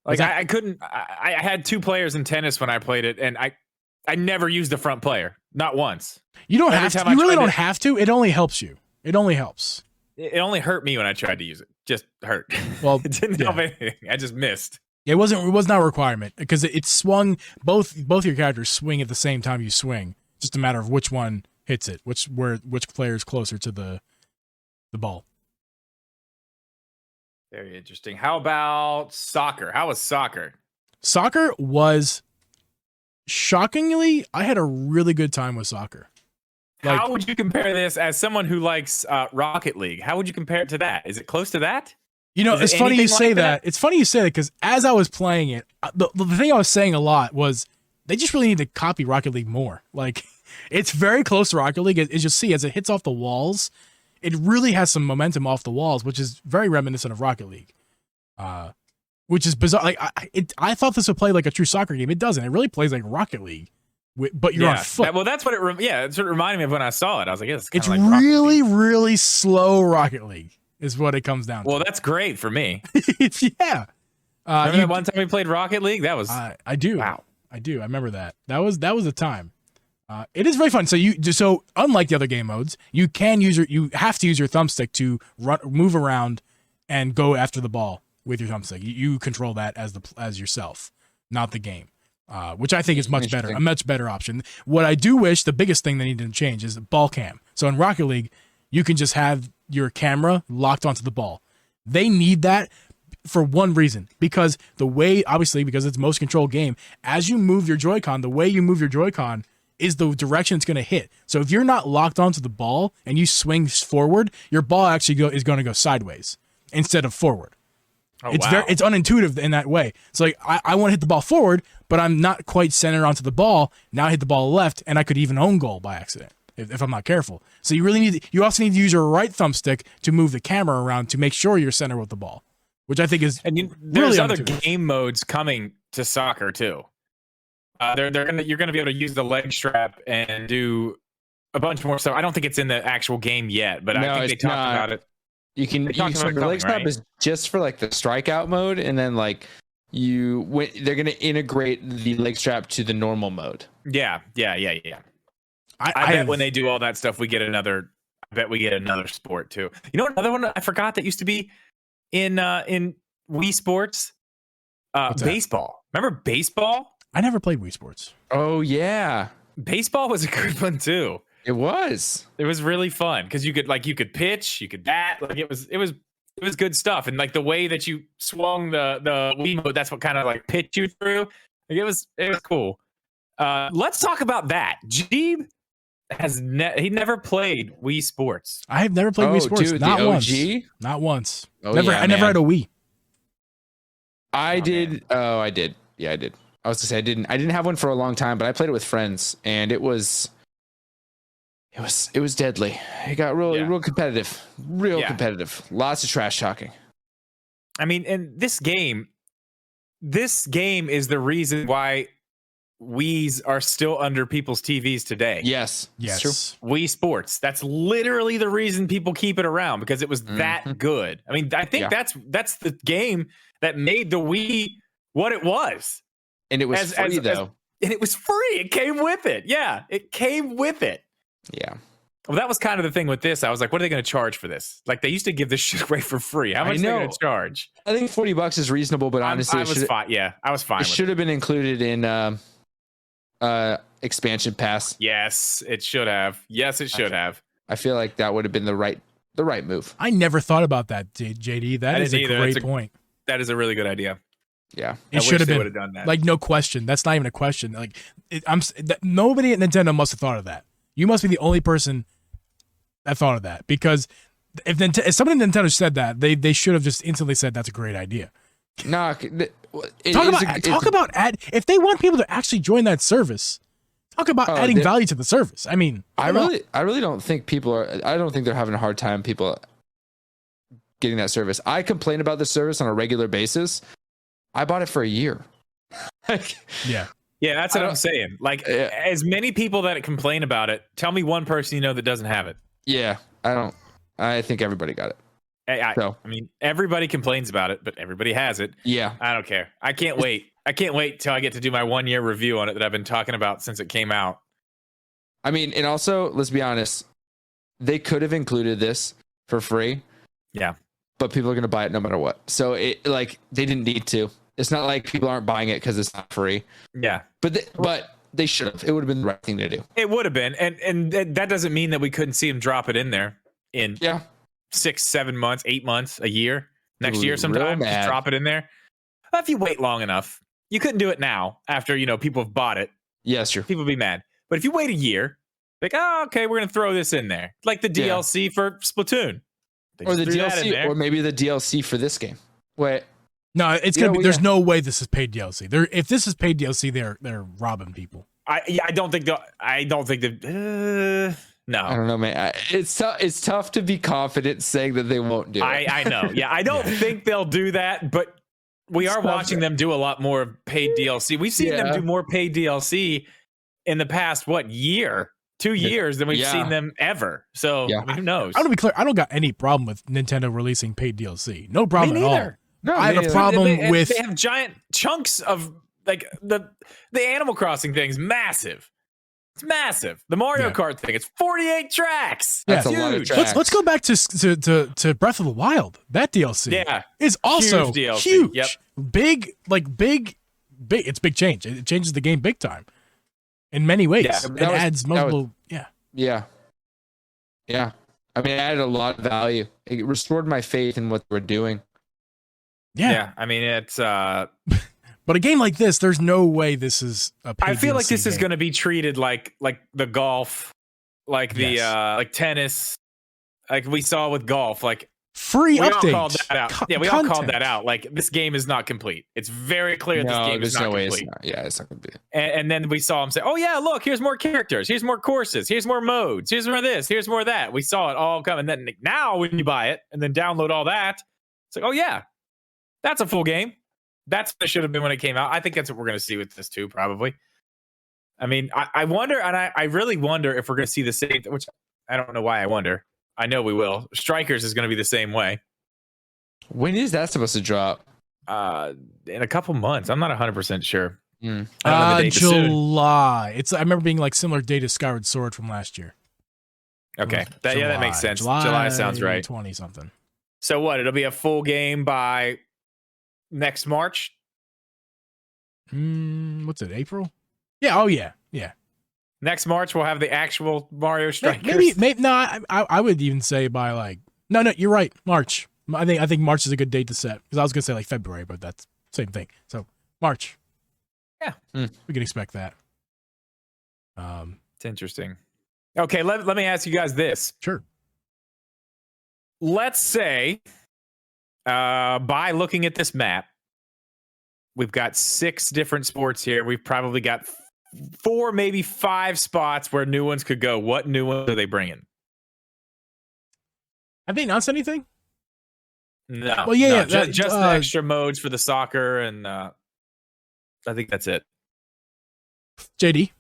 Like I couldn't. I had 2 players in tennis when I played it, and I never used the front player, not once. You don't have to. You really don't have to. It only helps you. It only helps. It only hurt me when I tried to use it. Just hurt. Well, it didn't help anything. I just missed. It was not a requirement because it swung. Both your characters swing at the same time you swing. Just a matter of which one hits it, which player is closer to the ball. Very interesting. How about soccer? How was soccer? Soccer was, shockingly, I had a really good time with soccer. Like, how would you compare this as someone who likes Rocket League? How would you compare it to that? Is it close to that? You know, it's funny you say that. It's funny you say that because as I was playing it, the thing I was saying a lot was they just really need to copy Rocket League more. Like, it's very close to Rocket League. As you'll see, as it hits off the walls, it really has some momentum off the walls, which is very reminiscent of Rocket League. Which is bizarre. Like, I thought this would play like a true soccer game. It doesn't. It really plays like Rocket League, but you're on foot. That's what it reminded me of when I saw it. I was like, it's like really, really slow Rocket League is what it comes down to. Well, that's great for me. Yeah. Remember that one time we played Rocket League? That was I do. Wow. I do. I remember that. That was a time. It is very fun. So unlike the other game modes, you have to use your thumbstick to move around and go after the ball with your thumbstick. You control that as yourself, not the game. Which I think is much better, a much better option. What I do wish, the biggest thing they need to change is ball cam. So in Rocket League, you can just have your camera locked onto the ball. They need that for one reason, because because it's the most controlled game, as you move your Joy-Con, the way you move your Joy-Con is the direction it's going to hit. So if you're not locked onto the ball and you swing forward, your ball actually is going to go sideways instead of forward. Oh, it's unintuitive in that way. So like I want to hit the ball forward, but I'm not quite centered onto the ball. Now I hit the ball left, and I could even own goal by accident if I'm not careful. So you also need to use your right thumbstick to move the camera around to make sure you're centered with the ball, which I think is there's really other game modes coming to soccer too. You're gonna be able to use the leg strap and do a bunch more stuff. I don't think it's in the actual game yet, but I think they talked about it. The leg strap is just for like the strikeout mode, and then like they're gonna integrate the leg strap to the normal mode. Yeah. I bet when they do all that stuff, we get another. I bet we get another sport too. You know, another one I forgot that used to be in Wii Sports. Baseball. Remember baseball? I never played Wii Sports. Oh yeah, baseball was a good one too. It was really fun because you could pitch, you could bat. Like it was good stuff. And like the way that you swung the Wiimote, that's what kind of like pitched you through. Like it was cool. Let's talk about that. Geeb he never played Wii Sports. I have never played Wii Sports. Dude, not the once. OG? Not once. Oh, never. yeah, I never man. had a Wii. I did. Oh, I did. Yeah, I did. I was gonna say I didn't have one for a long time, but I played it with friends, and it was deadly. It got real competitive. Competitive. Lots of trash talking. I mean, and this game is the reason why Wii's are still under people's TVs today. Yes. True. Wii Sports. That's literally the reason people keep it around, because it was that good. I mean, I think that's the game that made the Wii what it was. And it was free though. And it was free. It came with it. Yeah, it came with it. Yeah. Well, that was kind of the thing with this. I was like, what are they going to charge for this? Like, they used to give this shit away for free. How much are they going to charge? I think $40 is reasonable, but honestly, I was fine. Yeah, I was fine. It should have been included in expansion pass. Yes, it should have. Yes, it should have. I feel like that would have been the right move. I never thought about that, JD. That is a great point. That is a really good idea. Yeah, it should have been done that. Like, no question. That's not even a question. Like, nobody at Nintendo must have thought of that. You must be the only person that thought of that, because if somebody at Nintendo said that, they should have just instantly said that's a great idea. No, talk about if they want people to actually join that service. Talk about adding value to the service. I mean, I really don't think people are. I don't think they're having a hard time people getting that service. I complain about the service on a regular basis. I bought it for a year. Yeah, that's what I'm saying. Like, as many people that complain about it, tell me one person you know that doesn't have it. Yeah, I don't. I think everybody got it. I mean, everybody complains about it, but everybody has it. Yeah, I don't care. I can't wait. I can't wait till I get to do my 1 year review on it that I've been talking about since it came out. I mean, and also, let's be honest, they could have included this for free. Yeah, but people are going to buy it no matter what. So they didn't need to. It's not like people aren't buying it because it's not free. Yeah, but they should have. It would have been the right thing to do. It would have been, and that doesn't mean that we couldn't see them drop it in there in 6, 7 months, 8 months, a year, next year sometime. Just drop it in there. If you wait long enough, you couldn't do it now after people have bought it. Yes, sure. People be mad, but if you wait a year, like, oh, okay, we're gonna throw this in there, like the DLC for Splatoon, or the DLC, or maybe the DLC for this game. Wait. No, it's gonna be. There's no way this is paid DLC. If this is paid DLC, they're robbing people. I don't think no. I don't know, man. It's tough to be confident saying that they won't do it. I know. Yeah, I don't think they'll do that, but we are watching them do a lot more paid DLC. We've seen them do more paid DLC in the past 2 years than we've seen them ever. So I mean, who knows? I want to be clear. I don't got any problem with Nintendo releasing paid DLC. No problem at all. No, I have a problem with they have giant chunks of like the Animal Crossing thing's massive. It's massive. The Mario Kart thing, it's 48 tracks. That's a lot of tracks. Let's go back to Breath of the Wild. That DLC is also huge. Yep. Big. It's big change. It changes the game big time in many ways. It adds multiple. Yeah. I mean, it added a lot of value. It restored my faith in what we're doing. Yeah. I mean, it's but a game like this, there's no way this is a paid I feel like this game. is going to be treated like the golf, like the like tennis, like we saw with golf, like free updates. We all called that out. We all called that out. Like, this game is not complete. It's very clear this game is not complete. It's not. Yeah, it's not complete. And then we saw him say, "Oh yeah, look, here's more characters, here's more courses, here's more modes, here's more this, here's more that." We saw it all come, and then now when you buy it and then download all that, it's like, oh yeah, that's a full game. That's what it should have been when it came out. I think that's what we're going to see with this too, probably. I mean, I wonder, and I really wonder if we're going to see the same, which I don't know why I wonder. I know we will. Strikers is going to be the same way. When is that supposed to drop? In a couple months. I'm not 100% sure. Mm. I don't know the date. but soon. July. I remember being like similar date to Skyward Sword from last year. Okay, that makes sense. July sounds right. 20 something. So what? It'll be a full game by next March. What's it? April? Yeah. Oh yeah. Yeah. Next March we'll have the actual Mario Strikers. Maybe no. I would even say by like no. You're right. March. I think March is a good date to set because I was gonna say like February, but that's same thing. So March. Yeah, we can expect that. It's interesting. Okay, let me ask you guys this. Sure. Let's say, by looking at this map, we've got 6 different sports here. We've probably got 4, maybe 5 spots where new ones could go. What new ones are they bringing? Have they announced anything? No. Well, yeah, just the extra modes for the soccer, and I think that's it. JD.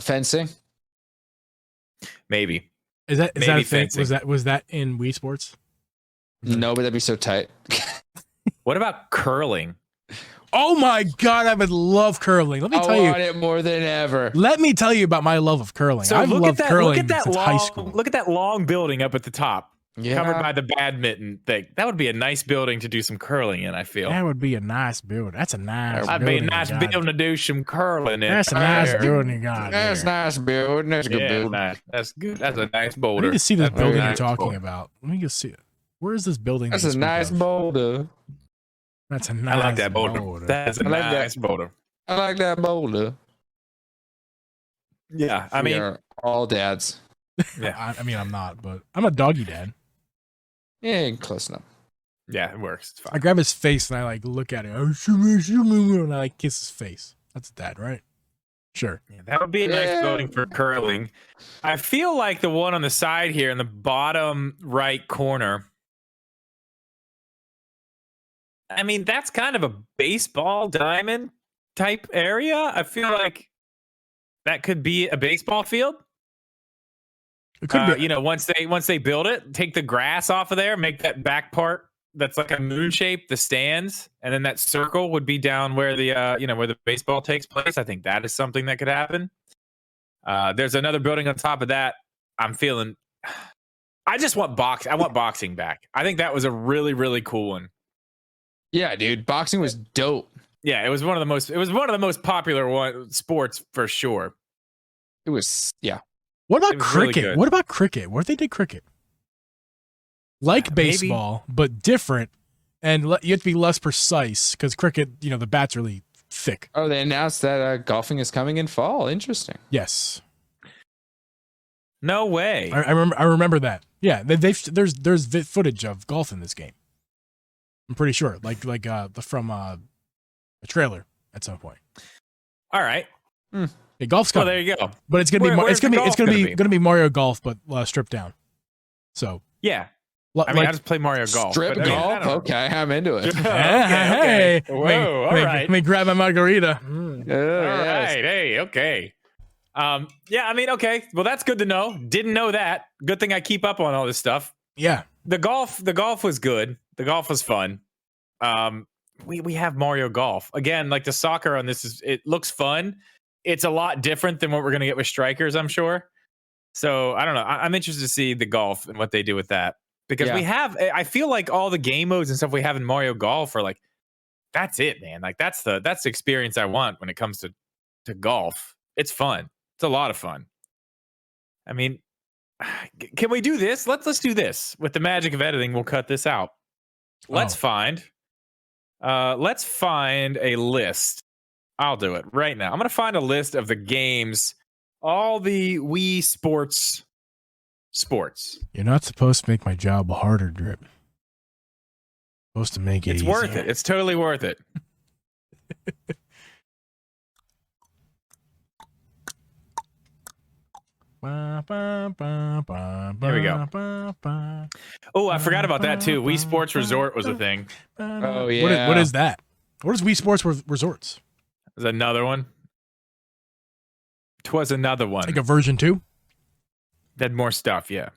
Fencing. Maybe. Is that Maybe a thing? Was that in Wii Sports? No, but that'd be so tight. What about curling? Oh my God, I would love curling. Let me tell you. I want it more than ever. Let me tell you about my love of curling. So I've loved curling since high long, school. Look at that long building up at the top, Yeah. covered by the badminton thing. That would be a nice building to do some curling in, I feel. That would be a nice building. That's a nice That'd be a nice building to do some curling in. That's a nice building you got That's there. nice building. That's a good building. Nice. That's good. That's a nice boulder. I need to see this That's a building you're nice talking boulder. about. Let me just see it. Where is this building? That's that you a speak nice of? boulder. That's a nice I like that boulder. That's a I like that. nice boulder. I like that boulder. Yeah, I We mean, are all dads. yeah, I mean, I'm not, but I'm a doggy dad. Yeah, close enough. yeah, it works. It's I fine. grab his face and I like look at it. Oh, and I like kiss his face. That's dad, right? Sure. Yeah, that would be a nice Yeah. building for curling. I feel like the one on the side here in the bottom right corner. I mean, that's kind of a baseball diamond type area. I feel like that could be a baseball field. It could be. You know, once they build it, take the grass off of there, make that back part that's like a moon shape, the stands, and then that circle would be down where the where the baseball takes place. I think that is something that could happen. There's another building on top of that. I'm feeling. I just want I want boxing back. I think that was a really, really cool one. Yeah, dude. Boxing was dope. Yeah, it was one of the most popular sports for sure. It was, yeah. What about It was really cricket? good. What about cricket? What if they did cricket? Like Maybe. baseball, but different, and you have to be less precise because cricket, the bat's really thick. Oh, they announced that golfing is coming in fall. Interesting. Yes, No way. I remember that. Yeah, there's footage of golf in this game. I'm pretty sure, from a trailer at some point. All right. Yeah, golf's Well, coming. there you go. But it's gonna Where's the golf gonna be Mario Golf, but stripped down. So Yeah. I mean, I just play Mario Golf. Strip but, I mean, I golf? don't know. Okay, I'm into it. Okay. Hey, Whoa, all let right. me grab my margarita. Oh, All yes. right. Hey, okay. Yeah, I mean, okay. Well, that's good to know. Didn't know that. Good thing I keep up on all this stuff. Yeah, The golf was good. The golf was fun. We have Mario Golf. Again, like the soccer on this it looks fun. It's a lot different than what we're gonna get with Strikers, I'm sure. So I don't know. I'm interested to see the golf and what they do with that. Because I feel like all the game modes and stuff we have in Mario Golf are like, that's it, man. Like that's the experience I want when it comes to golf. It's fun. It's a lot of fun. I mean, can we do this? Let's do this. With the magic of editing, we'll cut this out. Let's find a list. I'll do it right now. I'm gonna find a list of the games, all the Wii sports. you're not supposed to make my job harder, Drip. You're supposed to make it It's easier. worth it. It's totally worth it. There we go. Oh, I forgot about that too. Wii Sports Resort was a thing. Oh, yeah. What is that? What is Wii Sports Resorts? There's another one. 'Twas another one. Like a version 2? Had more stuff, yeah.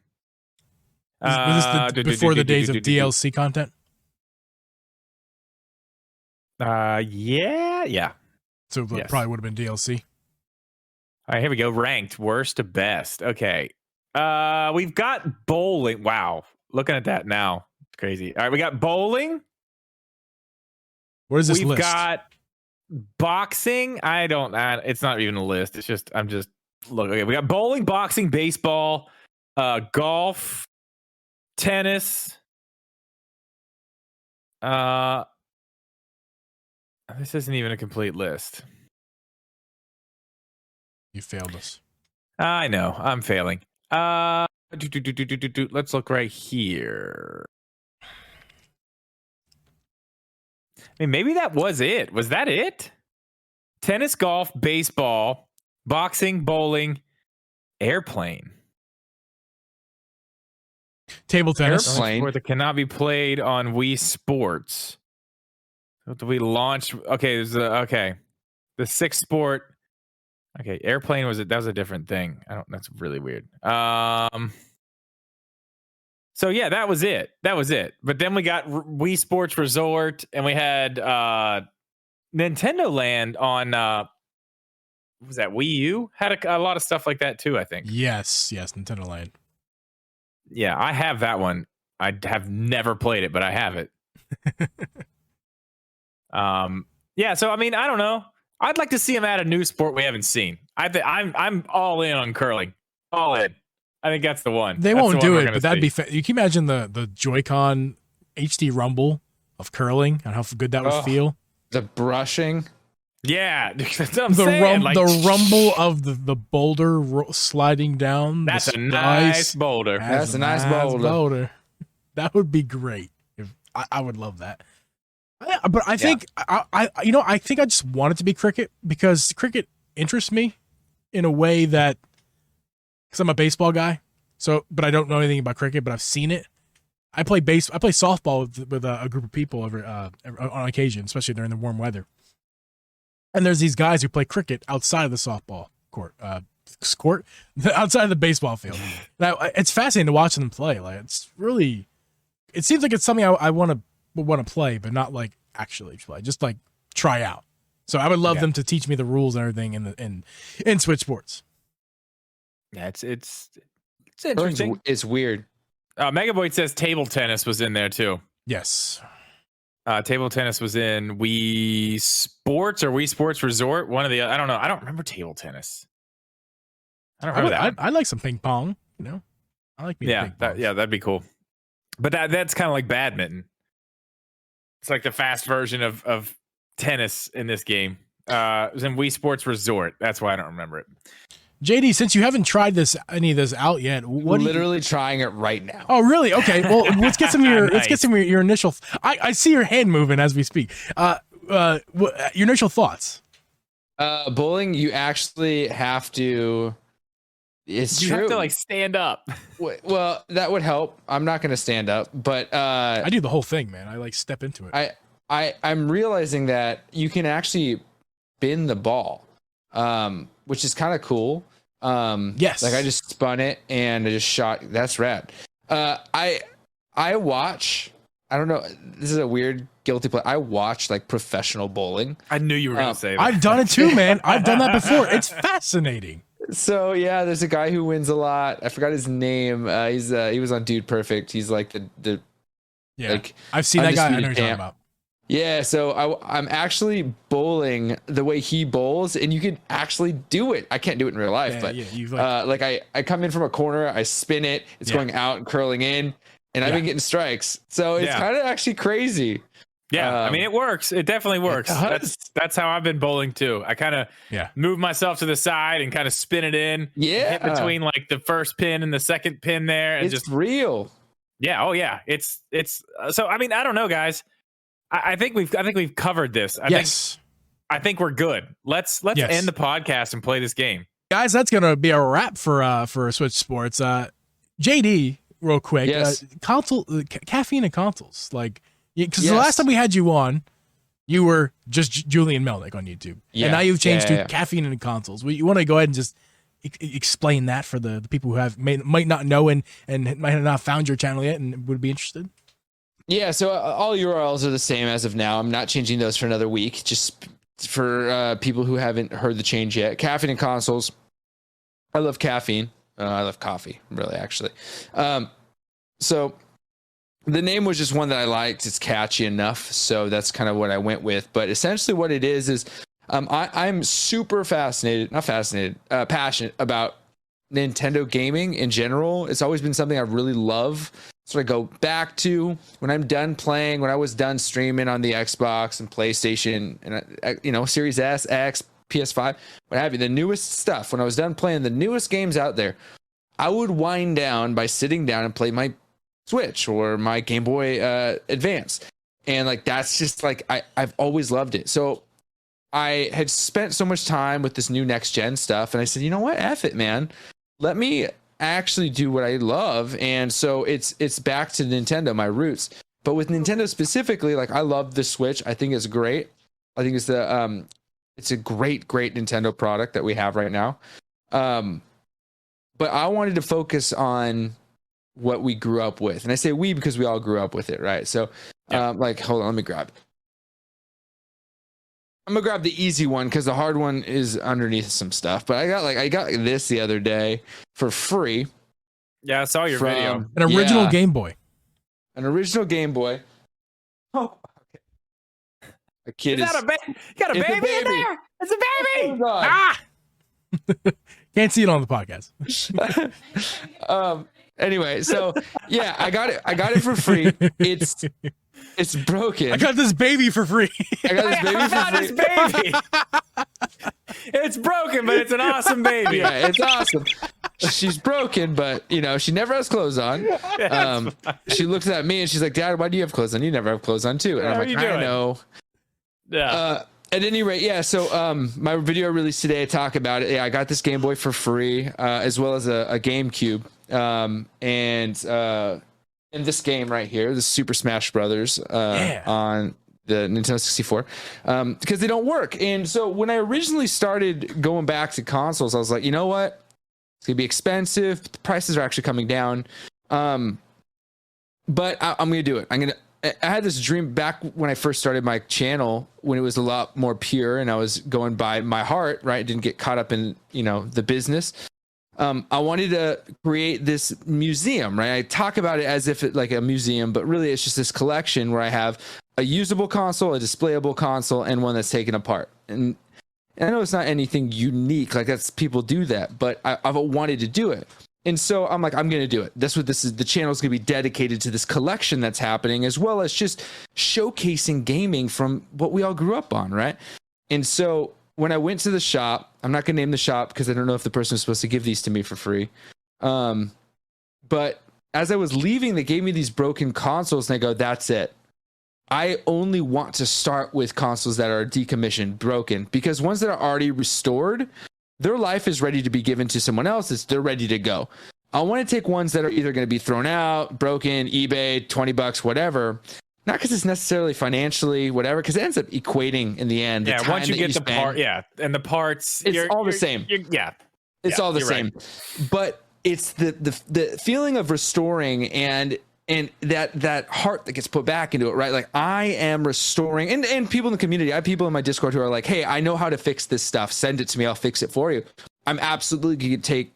Was this before the days of DLC content? Yeah. So it Yes. probably would have been DLC. All right, here we go. Ranked worst to best. Okay. We've got bowling. Wow. Looking at that now. It's crazy. All right, we got bowling. Where's this We've list? got boxing. It's not even a list. It's just look. Okay, we got bowling, boxing, baseball, golf, tennis. This isn't even a complete list. You failed us. I know. I'm failing. Let's look right here. I mean, maybe that was it. Was that it? Tennis, golf, baseball, boxing, bowling, airplane. Table tennis. Airplane. Sport that cannot be played on Wii Sports. What did we launch? Okay, okay. The sixth sport. Okay, airplane that was a different thing. That's really weird. So yeah, that was it. But then we got Wii Sports Resort, and we had Nintendo Land on what was that, Wii U? Had a lot of stuff like that too, I think. Yes, Nintendo Land. Yeah, I have that one. I have never played it, but I have it. Yeah, so I mean, I don't know. I'd like to see him add a new sport we haven't seen. I'm all in on curling. All in. I think that's the one. They That's won't the one do we're it, gonna but that'd see. be. You can imagine the Joy-Con HD Rumble of curling and how good that would feel. The brushing. Yeah, that's what I'm saying. The rumble of the boulder sliding down. That's the a nice boulder. That's a nice boulder. That would be great. I would love that. But I think I think I just want it to be cricket because cricket interests me in a way that because I'm a baseball guy. So, but I don't know anything about cricket, but I've seen it. I play softball with a group of people on occasion, especially during the warm weather. And there's these guys who play cricket outside of the softball court, outside of the baseball field. Now, it's fascinating to watch them play. Like it seems like it's something I want to play, but not like actually play, just like try out. So I would love them to teach me the rules and everything in Switch Sports. Yeah, it's interesting. It's weird. Megaboy says table tennis was in there too. Yes. Table tennis was in Wii Sports or Wii Sports Resort. One of the, I don't know. I don't remember table tennis. I don't remember that. I like some ping pong. You know, I like ping pong. That'd be cool. But that's kind of like badminton. It's like the fast version of tennis in this game. It was in Wii Sports Resort. That's why I don't remember it. JD, since you haven't tried any of this out yet, what? Literally trying it right now. Oh, really? Okay. Well, let's get some of your let's get some of your initial. I see your hand moving as we speak. Your initial thoughts. Bowling, you actually have to. It's you true. have to like stand up. Well, that would help. I'm not going to stand up, but I do the whole thing, man. I like step into it. I'm realizing that you can actually spin the ball, which is kind of cool. Yes. Like I just spun it and I just shot. That's rad. I watch. I don't know. This is a weird guilty play. I watch like professional bowling. I knew you were going to say that. I've done it too, man. I've done that before. It's fascinating. So yeah, there's a guy who wins a lot. I forgot his name. He was on Dude Perfect. He's like the like I've seen that guy. I know you're talking about. Yeah, so I'm actually bowling the way he bowls, and you can actually do it. I can't do it in real life, but like I come in from a corner, I spin it, it's going out and curling in, and I've been getting strikes. So it's kind of actually crazy. Yeah, I mean, it works. It definitely works. That's how I've been bowling too. I kind of move myself to the side and kind of spin it in. Yeah, hit between like the first pin and the second pin there, and it's just real. Yeah. Oh yeah. It's so. I mean, I don't know, guys. I think we've covered this. I think we're good. Let's end the podcast and play this game, guys. That's gonna be a wrap for Switch Sports. JD, real quick. Yes. Caffeine and Consoles, like. Because the last time we had you on, you were just Julien Melnick on YouTube. Yeah. And now you've changed to Caffeine and Consoles. You want to go ahead and just explain that for the people who might not know and might have not found your channel yet and would be interested? Yeah, so all URLs are the same as of now. I'm not changing those for another week, just for people who haven't heard the change yet. Caffeine and Consoles. I love caffeine. I love coffee, really, actually. So the name was just one that I liked. It's catchy enough, so that's kind of what I went with. But essentially what it is I'm super passionate about Nintendo gaming in general. It's always been something I really love. So I go back to when I'm done playing, when I was done streaming on the Xbox and PlayStation and, Series S, X, PS5, what have you, the newest stuff. When I was done playing the newest games out there, I would wind down by sitting down and play my Switch or my Game Boy Advance. And like, that's just like, I've always loved it. So I had spent so much time with this new next gen stuff. And I said, you know what? F it, man. Let me actually do what I love. And so it's back to Nintendo, my roots. But with Nintendo specifically, like, I love the Switch. I think it's great. I think it's it's a great Nintendo product that we have right now. But I wanted to focus on what we grew up with. And I say we because we all grew up with it, right? So like, hold on, let me grab it. I'm gonna grab the easy one because the hard one is underneath some stuff. But I got this the other day for free. Yeah, I saw your video. An original Game Boy. An original Game Boy. Oh, okay. A kid is. You got a baby in there? It's a baby. Oh, God. Ah! Can't see it on the podcast. Anyway, so yeah, I got it for free. It's broken. I got this baby for free. I got this baby for free. It's broken, but it's an awesome baby. Yeah, it's awesome. She's broken, but she never has clothes on. She looks at me and she's like, "Dad, why do you have clothes on? You never have clothes on too." And I'm like, "I know." Yeah. At any rate, yeah. So my video released today. I talk about it. Yeah, I got this Game Boy for free, as well as a GameCube, and this game right here, the Super Smash Brothers, on the Nintendo 64, because they don't work. And so when I originally started going back to consoles, I was like, you know what? It's gonna be expensive. The prices are actually coming down. But I'm gonna do it. I had this dream back when I first started my channel, when it was a lot more pure and I was going by my heart, right? Didn't get caught up in, the business. I wanted to create this museum, right? I talk about it as if it's like a museum, but really it's just this collection where I have a usable console, a displayable console, and one that's taken apart. And I know it's not anything unique, like people do that, but I've wanted to do it. And so I'm like, I'm going to do it. That's what this is. The channel is going to be dedicated to this collection that's happening, as well as just showcasing gaming from what we all grew up on, right? And so when I went to the shop, I'm not going to name the shop because I don't know if the person was supposed to give these to me for free. But as I was leaving, they gave me these broken consoles and I go, that's it. I only want to start with consoles that are decommissioned, broken, because ones that are already restored, their life is ready to be given to someone else. They're ready to go. I want to take ones that are either going to be thrown out, broken, eBay, $20, whatever. Not because it's necessarily financially, whatever, because it ends up equating in the end. Yeah, once you get the part, and the parts, it's all the same. It's all the same. Right. But it's the feeling of restoring and that heart that gets put back into it, right? Like, I am restoring, and people in the community, I have people in my Discord who are like, hey, I know how to fix this stuff. Send it to me. I'll fix it for you. I'm absolutely going to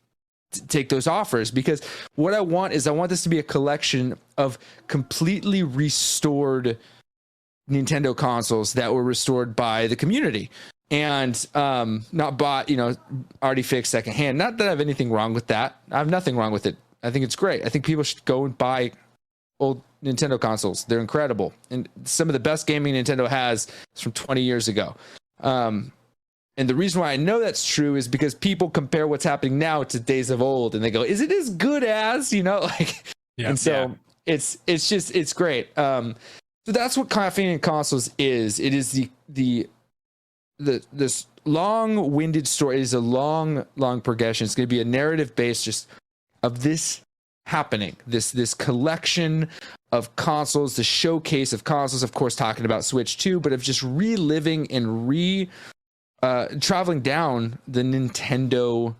take those offers, because what I want this to be a collection of completely restored Nintendo consoles that were restored by the community and not bought, already fixed secondhand. Not that I have anything wrong with that. I have nothing wrong with it. I think it's great. I think people should go and buy old Nintendo consoles. They're incredible. And some of the best gaming Nintendo has is from 20 years ago. And the reason why I know that's true is because people compare what's happening now to days of old, and they go, "Is it as good as?" And so it's great. So that's what Caffeine and Consoles is. It is this long-winded story. It is a long progression. It's going to be a narrative based just of this happening. This collection of consoles, the showcase of consoles. Of course, talking about Switch 2, but of just reliving and traveling down the Nintendo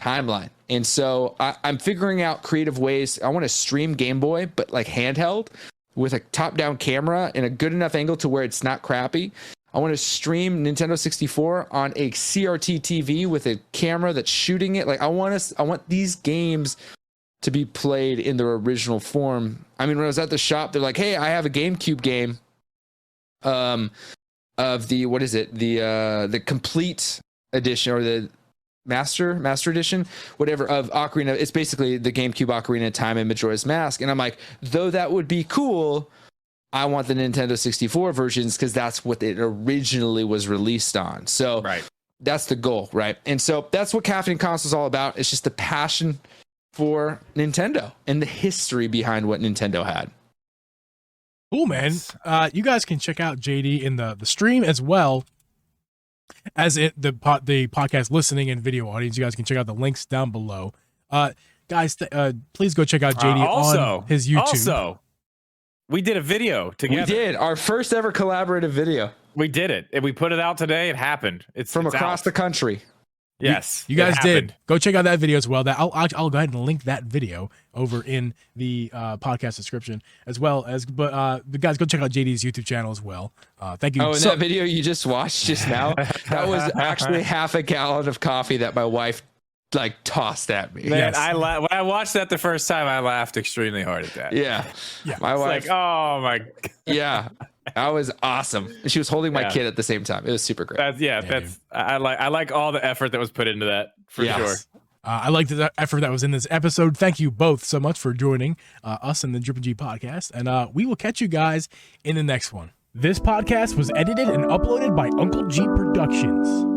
timeline. And so I'm figuring out creative ways. I want to stream Game Boy, but like handheld. with a top-down camera and a good enough angle to where it's not crappy. I want to stream Nintendo 64 on a CRT TV with a camera that's shooting it. Like I want these games to be played in their original form. I mean, when I was at the shop, they're like, "Hey, I have a GameCube game of the what is it? The complete edition or the master edition, whatever, of Ocarina. It's basically the GameCube Ocarina of Time and Majora's Mask." And I'm like, though that would be cool, I want the Nintendo 64 versions because that's what it originally was released on. So that's the goal, right? And so that's what Caffeine and Consoles is all about. It's just the passion for Nintendo and the history behind what Nintendo had. Cool, man. You guys can check out JD in the stream as well as the podcast listening and video audience. You guys can check out the links down below. Guys, please go check out JD on his YouTube. Also, we did a video together. We did our first ever collaborative video. We did it. And we put it out today. It happened. It's from across the country. Yes, you guys did. Go check out that video as well. That I'll go ahead and link that video over in the podcast description as well as. But guys, go check out JD's YouTube channel as well. Thank you. Oh, and that video you just watched just now, that was actually half a gallon of coffee that my wife like tossed at me. Man, when I watched that the first time, I laughed extremely hard at that. Yeah. My wife. Like, oh my. Yeah. That was awesome. And she was holding my kid at the same time. It was super great. I like all the effort that was put into that for sure. I like the effort that was in this episode. Thank you both so much for joining us in the Drip and G podcast. And we will catch you guys in the next one. This podcast was edited and uploaded by Uncle G Productions.